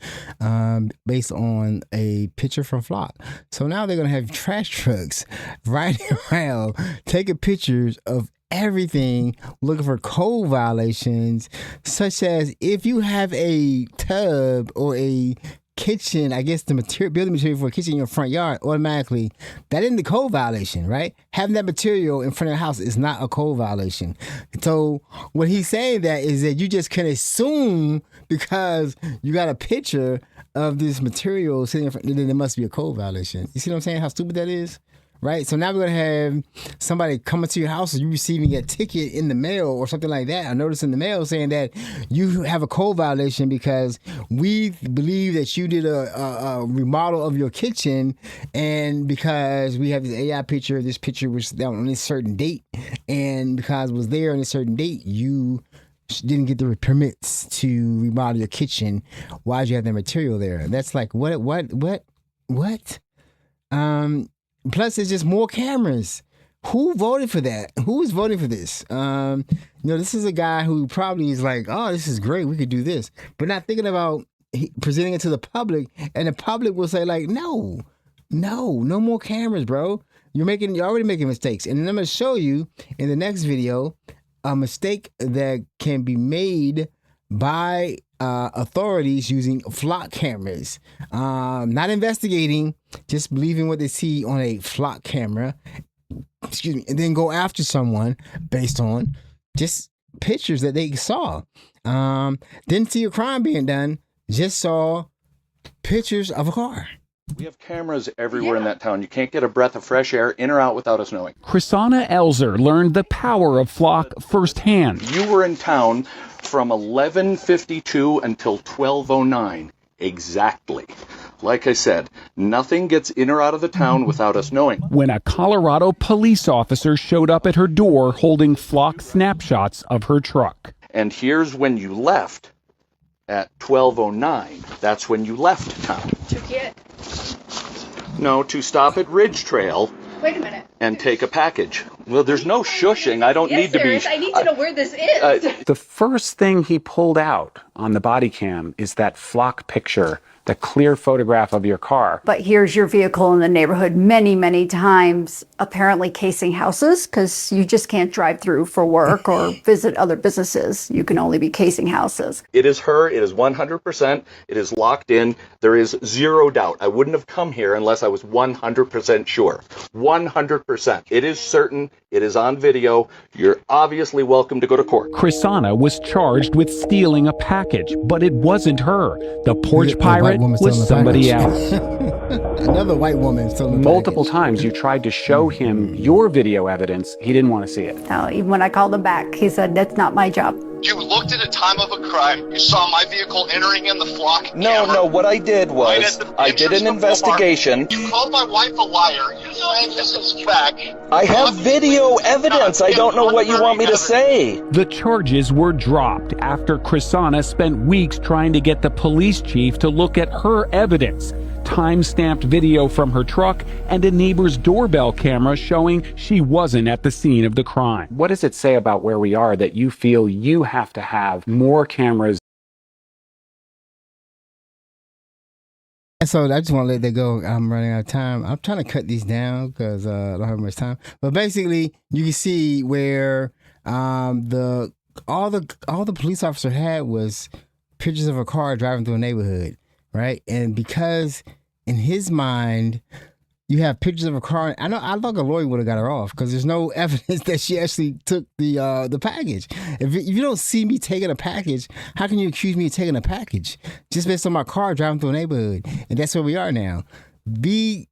based on a picture from flock. So now they're gonna have trash trucks riding around taking pictures of everything looking for code violations, such as if you have a tub or a kitchen, I guess the building material for a kitchen in your front yard, automatically that isn't the code violation, right? Having that material in front of the house is not a code violation. So what he's saying that is that you just can assume because you got a picture of this material sitting in front, then there must be a code violation. You see what I'm saying? How stupid that is? Right? So now we're going to have somebody coming to your house or you receiving a ticket in the mail or something like that, a notice in the mail saying that you have a code violation because we believe that you did a remodel of your kitchen, and because we have this AI picture, this picture was down on a certain date, and because it was there on a certain date, you didn't get the permits to remodel your kitchen. Why'd you have that material there? That's like, what? Plus, there's just more cameras. Who voted for that? Who's voting for this? This is a guy who probably is like, oh, this is great. We could do this. But not thinking about presenting it to the public. And the public will say like, no more cameras, bro. You're already making mistakes. And then I'm going to show you in the next video a mistake that can be made by authorities using flock cameras, not investigating, just believing what they see on a flock camera, and then go after someone based on just pictures that they saw. Didn't see a crime being done, just saw pictures of a car. We have cameras everywhere in that town. You can't get a breath of fresh air in or out without us knowing. Chrisana Elzer learned the power of flock firsthand. You were in town from 11:52 until 12:09 exactly. Like I said, nothing gets in or out of the town without us knowing. When a Colorado police officer showed up at her door holding flock snapshots of her truck. And here's when you left at 12:09. That's when you left town. To get? No, to stop at Ridge Trail. Wait a minute. And take a package. Well, there's no shushing. I don't need to be. I need to know where this is. The first thing he pulled out on the body cam is that flock picture, the clear photograph of your car. But here's your vehicle in the neighborhood many, many times, apparently casing houses, because you just can't drive through for work or visit other businesses. You can only be casing houses. It is her. It is 100%. It is locked in. There is zero doubt. I wouldn't have come here unless I was 100% sure. 100%. It is certain. It is on video. You're obviously welcome to go to court. Chrisana was charged with stealing a package, but it wasn't her. The porch pirate was somebody else. Another white woman stole the Multiple times you tried to show him your video evidence. He didn't want to see it. No, even when I called him back, he said, that's not my job. You looked at the time of a crime. You saw my vehicle entering in the flock. No, what I did was I did an investigation. You called my wife a liar. You saying this is fact. I have video evidence. I don't know what you want me to say. The charges were dropped after Chrisana spent weeks trying to get the police chief to look at her evidence. Time-stamped video from her truck and a neighbor's doorbell camera showing she wasn't at the scene of the crime. What does it say about where we are that you feel you have to have more cameras? So I just want to let that go. I'm running out of time. I'm trying to cut these down because I don't have much time. But basically, you can see where all the police officer had was pictures of a car driving through a neighborhood. Right. And because in his mind, you have pictures of a car. I thought a lawyer would have got her off because there's no evidence that she actually took the package. If you don't see me taking a package, how can you accuse me of taking a package just based on my car driving through a neighborhood? And that's where we are now. The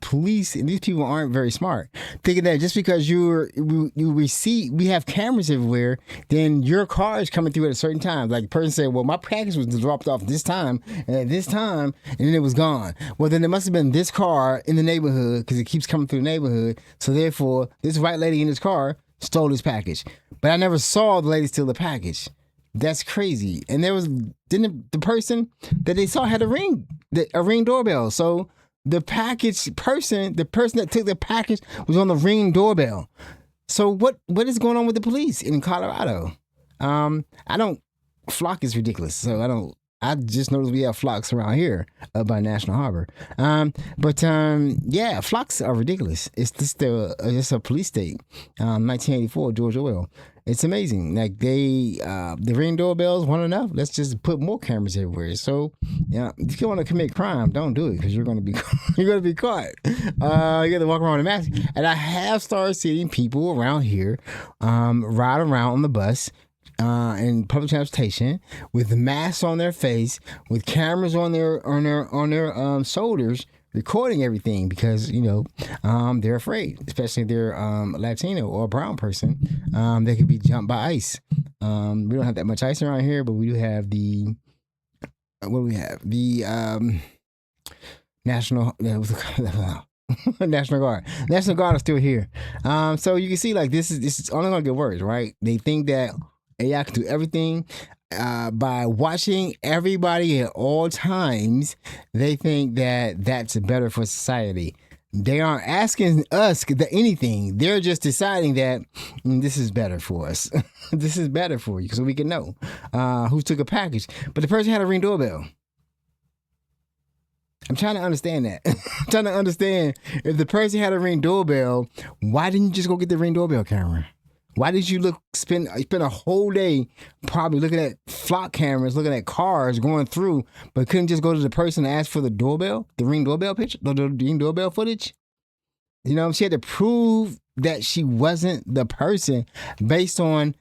police and these people aren't very smart, thinking that just because we have cameras everywhere, then your car is coming through at a certain time. Like the person said, well, my package was dropped off this time and at this time, and then it was gone. Well, then there must have been this car in the neighborhood because it keeps coming through the neighborhood. So therefore, this white lady in this car stole this package, but I never saw the lady steal the package. That's crazy. And the person that they saw had a ring doorbell. So the person that took the package was on the Ring doorbell. So what is going on with the police in Colorado? Flock is ridiculous. So I just noticed we have flocks around here up by National Harbor. Yeah, flocks are ridiculous. It's just it's a police state. 1984, George Orwell. It's amazing. Like the Ring doorbells weren't enough. Let's just put more cameras everywhere. So, yeah, if you want to commit crime, don't do it because you're going to be caught. You got to walk around with a mask. And I have started seeing people around here ride around on the bus. In public transportation with masks on their face, with cameras on their shoulders, recording everything because they're afraid, especially if they're Latino or a brown person. They could be jumped by ICE. We don't have that much ICE around here, but we do have the what do we have? The National National Guard. National Guard is still here. So you can see like this is only gonna get worse, right? They think that AI can do everything. By watching everybody at all times, they think that that's better for society. They aren't asking us anything. They're just deciding that this is better for us. This is better for you, so we can know who took a package. But the person had a Ring doorbell. I'm trying to understand that. I'm trying to understand if the person had a Ring doorbell, why didn't you just go get the Ring doorbell camera? Why did you spend a whole day probably looking at flock cameras, looking at cars going through, but couldn't just go to the person and ask for the doorbell, the Ring doorbell picture, the Ring doorbell footage? She had to prove that she wasn't the person based on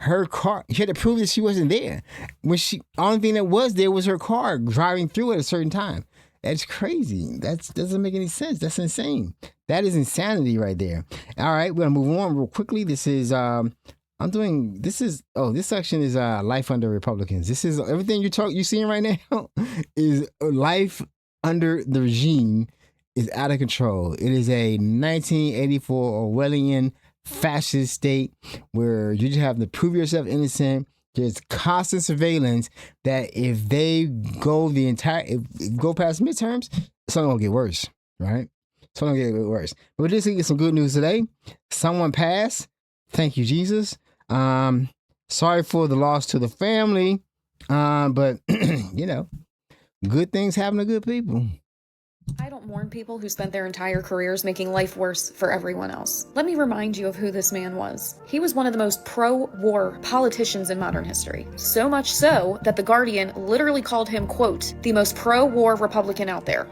her car. She had to prove that she wasn't there. Only thing that was there was her car driving through at a certain time. That's crazy. That doesn't make any sense. That's insane. That is insanity right there. All right, we're gonna move on real quickly. This section is life under Republicans. This is everything you seeing right now is life under the regime is out of control. It is a 1984 Orwellian fascist state where you just have to prove yourself innocent. There's constant surveillance that if they go go past midterms, it's only gonna get worse, right? It's only gonna get worse. But we did get some good news today. Someone passed. Thank you, Jesus. Sorry for the loss to the family. But good things happen to good people. I don't mourn people who spent their entire careers making life worse for everyone else. Let me remind you of who this man was. He was one of the most pro-war politicians in modern history. So much so that The Guardian literally called him, quote, the most pro-war Republican out there.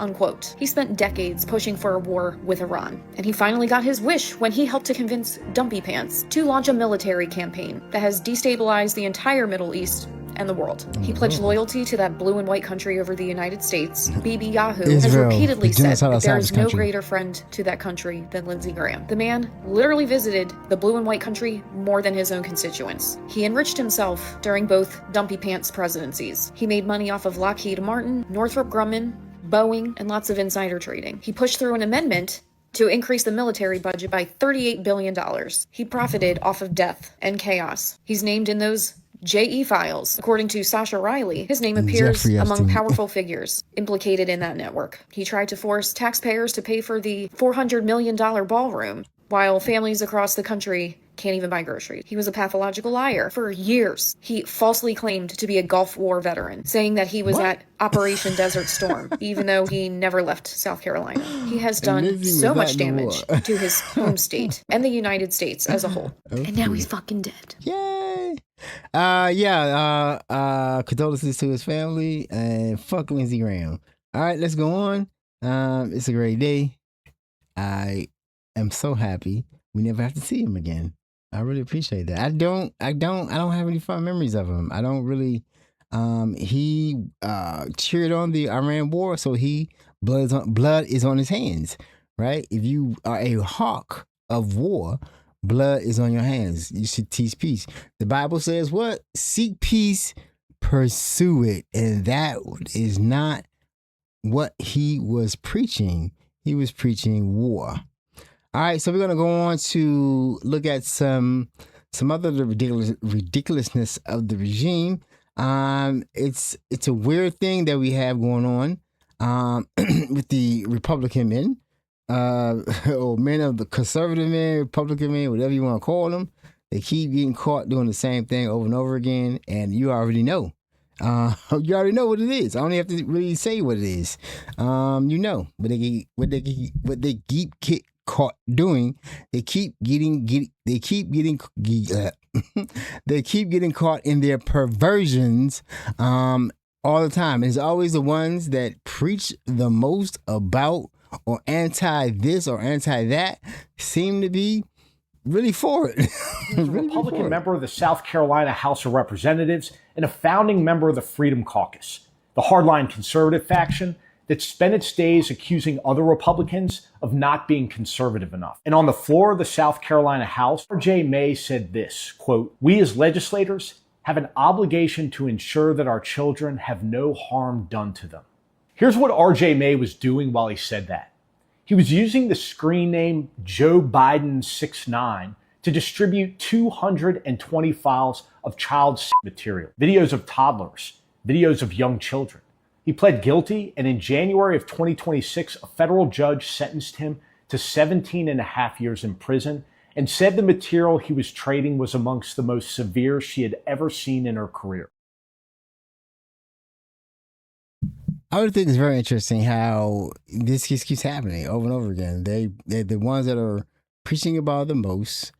Unquote. He spent decades pushing for a war with Iran, and he finally got his wish when he helped to convince Dumpy Pants to launch a military campaign that has destabilized the entire Middle East and the world. He pledged loyalty to that blue and white country over the United States. Bibi Yahoo has repeatedly said that there is no greater friend to that country than Lindsey Graham. The man literally visited the blue and white country more than his own constituents. He enriched himself during both Dumpy Pants presidencies. He made money off of Lockheed Martin, Northrop Grumman, Boeing, and lots of insider trading. He pushed through an amendment to increase the military budget by $38 billion. He profited off of death and chaos. He's named in those JE files. According to Sasha Riley, his name appears among powerful figures implicated in that network. He tried to force taxpayers to pay for the $400 million ballroom, while families across the country can't even buy groceries. He was a pathological liar. For years, he falsely claimed to be a Gulf War veteran, saying that he was at Operation Desert Storm, even though he never left South Carolina. He has done so much damage to his home state and the United States as a whole. Okay. And now he's fucking dead. Yay! Condolences to his family and fuck Lindsey Graham. All right, let's go on. It's a great day. I am so happy we never have to see him again. I really appreciate that. I don't have any fun memories of him. I don't really. He cheered on the Iran war, so blood is on his hands, right? If you are a hawk of war, blood is on your hands. You should teach peace. The Bible says what? Seek peace, pursue it. And that is not what he was preaching. He was preaching war. All right, so we're going to go on to look at some other ridiculousness of the regime. It's a weird thing that we have going on with the Republican men, or men of the conservative men, Republican men, whatever you want to call them. They keep getting caught doing the same thing over and over again, and you already know. You already know what it is. I don't have to really say what it is. You know, but what they keep caught doing. They keep getting they keep getting caught in their perversions. All the time. And it's always the ones that preach the most about or anti this or anti that seem to be really for it. He's a Republican member of the South Carolina House of Representatives and a founding member of the Freedom Caucus, the hardline conservative faction that spent its days accusing other Republicans of not being conservative enough. And on the floor of the South Carolina House, R.J. May said this, quote, "We as legislators have an obligation to ensure that our children have no harm done to them." Here's what R.J. May was doing while he said that. He was using the screen name Joe Biden 69 to distribute 220 files of child material, videos of toddlers, videos of young children. He pled guilty, and in January of 2026, a federal judge sentenced him to 17 and a half years in prison and said the material he was trading was amongst the most severe she had ever seen in her career. I would think it's very interesting how this just keeps happening over and over again. They're the ones that are preaching about the most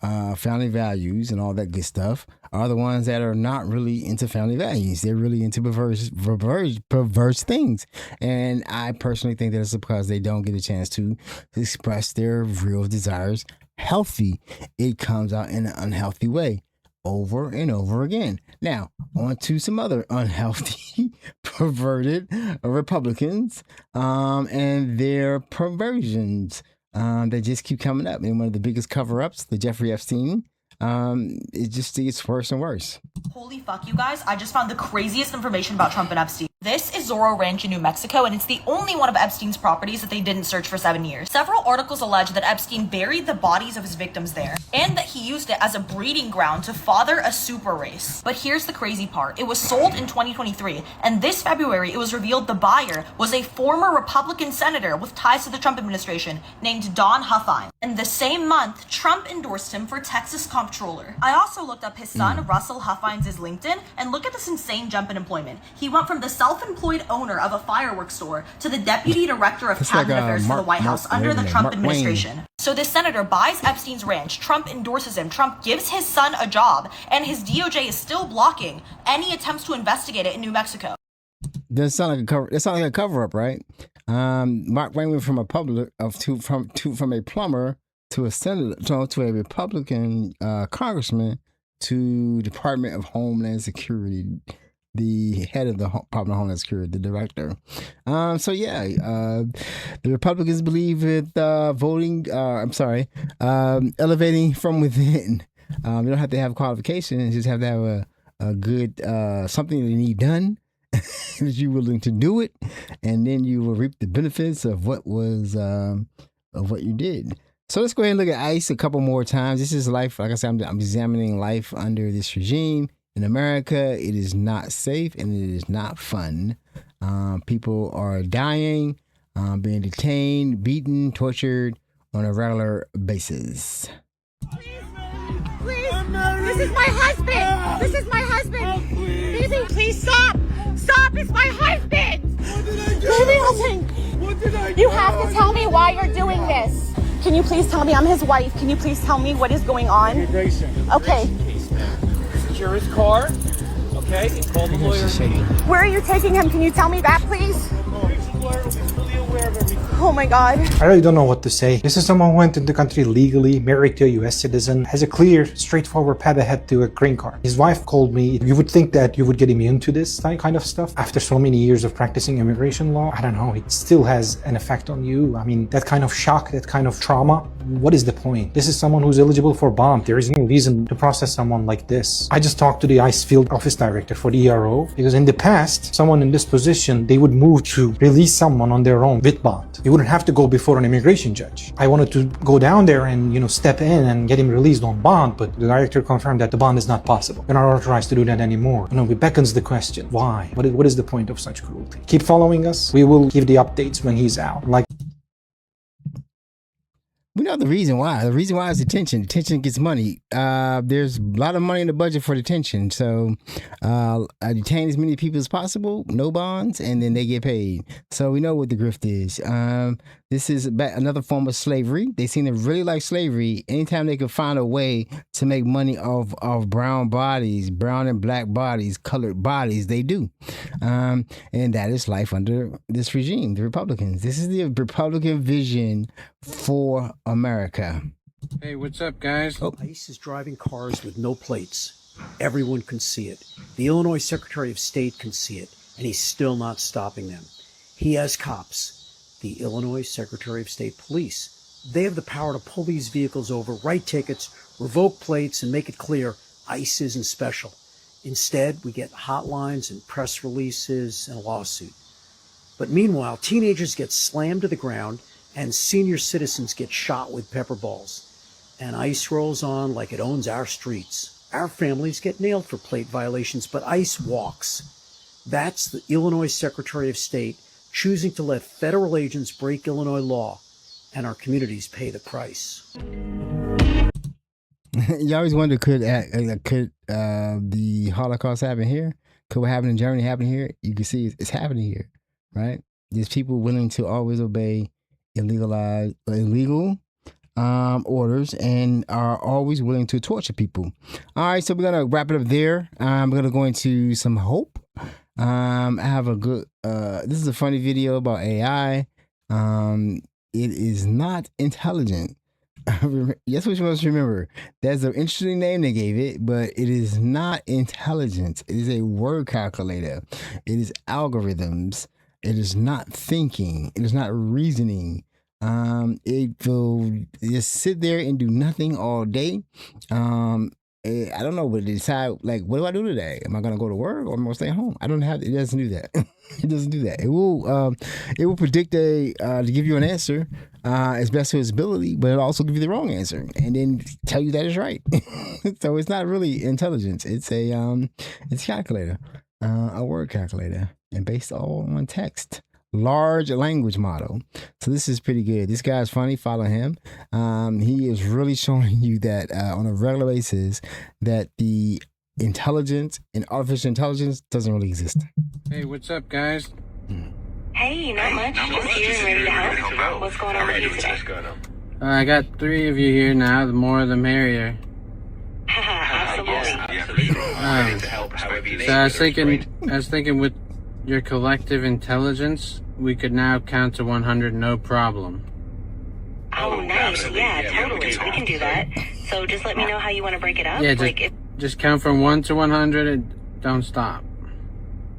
family values and all that good stuff are the ones that are not really into family values. They're really into perverse things. And I personally think that it's because they don't get a chance to express their real desires healthy. It comes out in an unhealthy way over and over again. Now, on to some other unhealthy, perverted Republicans and their perversions that just keep coming up. And one of the biggest cover-ups, the Jeffrey Epstein, it just gets worse and worse. Holy fuck, you guys. I just found the craziest information about Trump and Epstein. This is Zorro Ranch in New Mexico, and it's the only one of Epstein's properties that they didn't search for 7 years. Several articles allege that Epstein buried the bodies of his victims there, and that he used it as a breeding ground to father a super race. But here's the crazy part. It was sold in 2023, and this February it was revealed the buyer was a former Republican senator with ties to the Trump administration named Don Huffine. And the same month, Trump endorsed him for Texas comptroller. I also looked up his son, Russell Huffine's LinkedIn, and look at this insane jump in employment. He went from the self-employed owner of a fireworks store to the deputy director of cabinet affairs for the White House under the Trump administration. So this senator buys Epstein's ranch, Trump endorses him, Trump gives his son a job, and his DOJ is still blocking any attempts to investigate it in New Mexico. That sounds like a cover up, right? Mark Wayne went from a from a plumber to a senator to a Republican congressman to Department of Homeland Security, the head of the Department of Homeland Security, the director. The Republicans believe with elevating from within. You don't have to have qualifications; you just have to have a good something that you need done. That you're willing to do it, and then you will reap the benefits of what was of what you did. So let's go ahead and look at ICE a couple more times. This is life. Like I said, I'm examining life under this regime in America. It is not safe and it is not fun. People are dying, being detained, beaten, tortured on a regular basis. Please, this is my husband. This is my husband. Baby, please stop. Stop, it's my husband. What did I do? Baby, listen. What did I do? You have to tell me why you're doing this. Can you please tell me? I'm his wife. Can you please tell me what is going on? Immigration. Okay. Secure his car. Okay, and call the lawyer. Where are you taking him? Can you tell me that, please? Oh my God. I really don't know what to say. This is someone who went into the country legally, married to a US citizen, has a clear, straightforward path ahead to a green card. His wife called me. You would think that you would get immune to this kind of stuff. After so many years of practicing immigration law, I don't know, it still has an effect on you. I mean, that kind of shock, that kind of trauma, what is the point? This is someone who's eligible for bond. There is no reason to process someone like this. I just talked to the ICE field office director for the ERO, because in the past, someone in this position, they would move to release someone on their own with bond. You wouldn't have to go before an immigration judge. I wanted to go down there and, step in and get him released on bond, but the director confirmed that the bond is not possible. We're not authorized to do that anymore. It beckons the question, why? What is the point of such cruelty? Keep following us. We will give the updates when he's out. We know the reason why. The reason why is detention. Detention gets money. There's a lot of money in the budget for detention. So I detain as many people as possible, no bonds, and then they get paid. So we know what the grift is. This is another form of slavery. They seem to really like slavery. Anytime they can find a way to make money off of brown bodies, brown and black bodies, colored bodies, they do. And that is life under this regime, the Republicans. This is the Republican vision for America. Hey, what's up, guys? ICE is driving cars with no plates. Everyone can see it. The Illinois Secretary of State can see it, and he's still not stopping them. He has cops. The Illinois Secretary of State Police. They have the power to pull these vehicles over, write tickets, revoke plates, and make it clear ICE isn't special. Instead, we get hotlines and press releases and a lawsuit. But meanwhile, teenagers get slammed to the ground and senior citizens get shot with pepper balls. And ICE rolls on like it owns our streets. Our families get nailed for plate violations, but ICE walks. That's the Illinois Secretary of State choosing to let federal agents break Illinois law, and our communities pay the price. You always wonder, could the Holocaust happen here? Could what happened in Germany happen here? You can see it's happening here, right? There's people willing to always obey illegal orders and are always willing to torture people. All right, so we're gonna wrap it up there. We're gonna go into some hope. I have a good. This is a funny video about AI. It is not intelligent. That's what you must remember. That's an interesting name they gave it, but it is not intelligence. It is a word calculator. It is algorithms. It is not thinking. It is not reasoning. It will just sit there and do nothing all day. I don't know, but decide, like, what do I do today? Am I going to go to work or am I going to stay home? It doesn't do that. It doesn't do that. It will predict to give you an answer as best to its ability, but it'll also give you the wrong answer and then tell you that it's right. So it's not really intelligence. It's a calculator, a word calculator, and based all on text. Large language model. So this is pretty good. This guy's funny. Follow him. He is really showing you that on a regular basis that the intelligence and artificial intelligence doesn't really exist. Hey, what's up, guys? Hey, not much. Just here and ready to help. What's going on with you today? I got 3 of you here now. The more, the merrier. Absolutely. So I was thinking with your collective intelligence, we could now count to 100 no problem. Oh, nice. Yeah, totally. We can do that. So just let me know how you want to break it up. Yeah, just count from 1 to 100 and don't stop.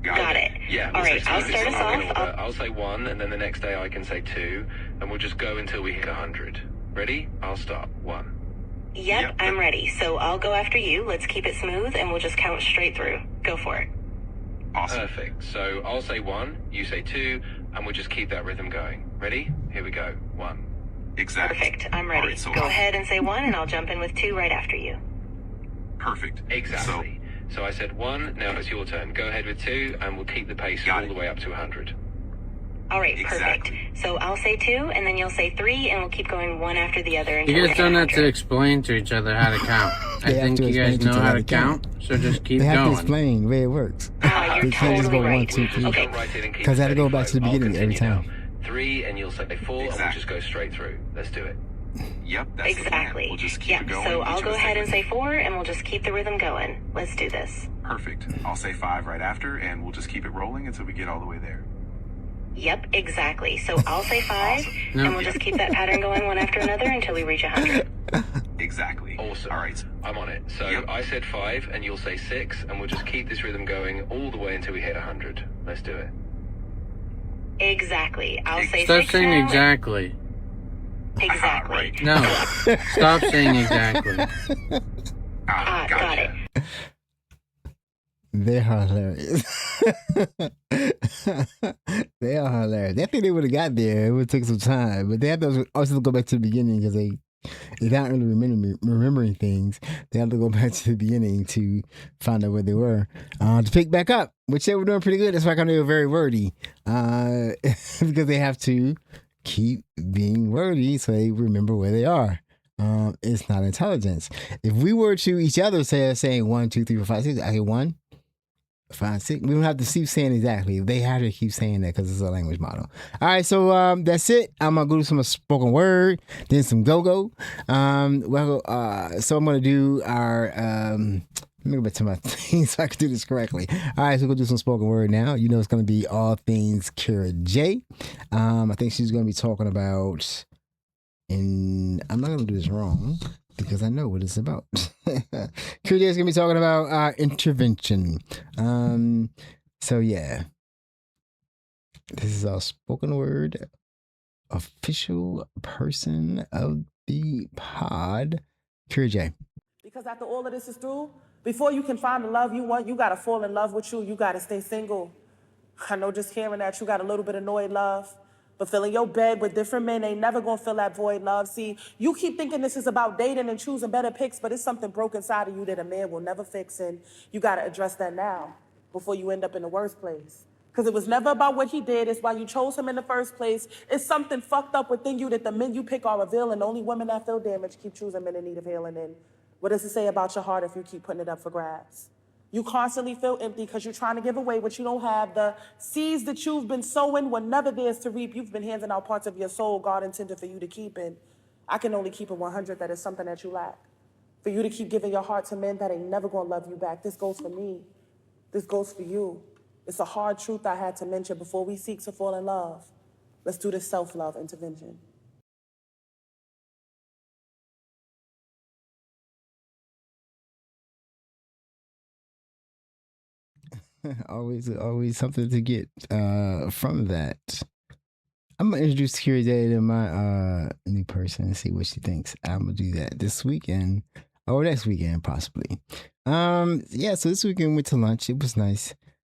Got it. Yeah. All right, I'll start us off. I'll say 1, and then the next day I can say 2, and we'll just go until we hit 100. Ready? I'll start. 1. Yep, I'm ready. So I'll go after you. Let's keep it smooth, and we'll just count straight through. Go for it. Awesome. Perfect. So I'll say 1, you say 2, and we'll just keep that rhythm going. Ready? Here we go. 1. Exactly. Perfect. I'm ready. Right, so go ahead and say 1, and I'll jump in with 2 right after you. Perfect. Exactly. So I said 1, now it's your turn. Go ahead with 2, and we'll keep the pace all the way up to 100. All right, perfect. So I'll say 2, and then you'll say 3, and we'll keep going one after the other. You guys don't have to explain to each other how to count. I think you guys know how to count, so just keep going. They have to explain the way it works. You're totally right. Go 1, 2, 3. Because I had to go back to the beginning every time. 3, and you'll say 4, and we'll just go straight through. Let's do it. Yep, that's exactly. We'll just keep it going. So I'll go ahead and say 4, and we'll just keep the rhythm going. Let's do this. Perfect. I'll say 5 right after, and we'll just keep it rolling until we get all the way there. Yep, exactly. So I'll say 5, and we'll just keep that pattern going one after another until we reach 100. Exactly. Awesome. All right. I'm on it. So I said 5, and you'll say 6, and we'll just keep this rhythm going all the way until we hit 100. Let's do it. Exactly. I'll say 6 Stop saying now. Exactly. Exactly. No. Stop saying exactly. Got it. They're hilarious. They are hilarious. I think they would have got there. It would take some time, but they have to also go back to the beginning because they're not really remembering things. They have to go back to the beginning to find out where they were. To pick back up, which they were doing pretty good. That's why they were very wordy because they have to keep being wordy so they remember where they are. It's not intelligence. If we were to each other saying 1, 2, 3, 4, 5, 6, okay, 1, 5, 6. We don't have to keep saying exactly. They have to keep saying that because it's a language model. All right, so that's it. I'm gonna go do some spoken word, then some go-go. So I'm gonna do our. Let me go back to my thing so I can do this correctly. All right, so we'll do some spoken word now. You know, it's gonna be all things Kira J. I think she's gonna be talking about. And I'm not gonna do this wrong because I know what it's about. Kira J is gonna be talking about intervention. So yeah, this is our spoken word official person of the pod, Kira J. Because after all of this is through, before you can find the love you want, you gotta fall in love with you. You gotta stay single. I know just hearing that you got a little bit annoyed, love. But filling your bed with different men ain't never gonna fill that void, love. See, you keep thinking this is about dating and choosing better picks, but it's something broken inside of you that a man will never fix, and you gotta address that now before you end up in the worst place. Because it was never about what he did, it's why you chose him in the first place. It's something fucked up within you that the men you pick are revealing. Only women that feel damaged keep choosing men in need of healing. And what does it say about your heart if you keep putting it up for grabs? You constantly feel empty because you're trying to give away what you don't have. The seeds that you've been sowing were never theirs to reap. You've been handing out parts of your soul God intended for you to keep. And I can only keep it 100 that is something that you lack. For you to keep giving your heart to men that ain't never going to love you back. This goes for me. This goes for you. It's a hard truth I had to mention before we seek to fall in love. Let's do this self-love intervention. always something to get from that. I'm gonna introduce Kira J to my new person and see what she thinks. I'm gonna do that this weekend or next weekend possibly. Yeah, so this weekend we went to lunch. It was nice.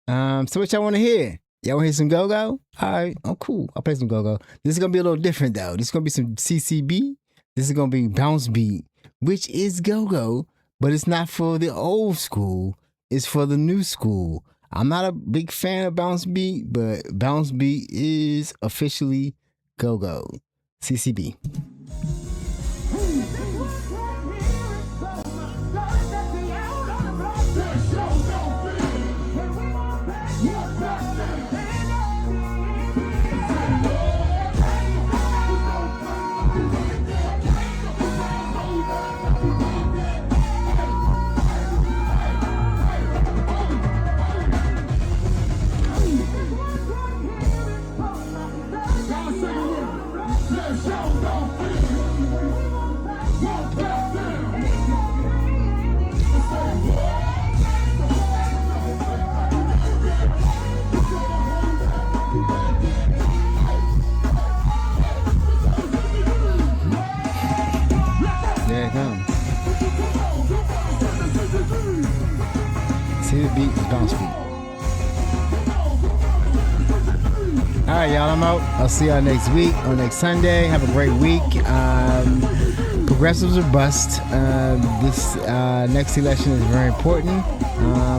So what y'all want to hear? Y'all want to hear some go-go? All right, oh cool. I'll play some go-go. This is gonna be a little different though. This is gonna be some CCB. This is gonna be bounce beat, which is go-go, but it's not for the old school. It's for the new school. I'm not a big fan of bounce beat, but bounce beat is officially go-go. CCB. There it comes. See the beat is bounce beat. All right, y'all, I'm out. I'll see y'all next week or next Sunday. Have a great week. Progressives are bust. This next election is very important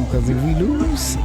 because if we lose...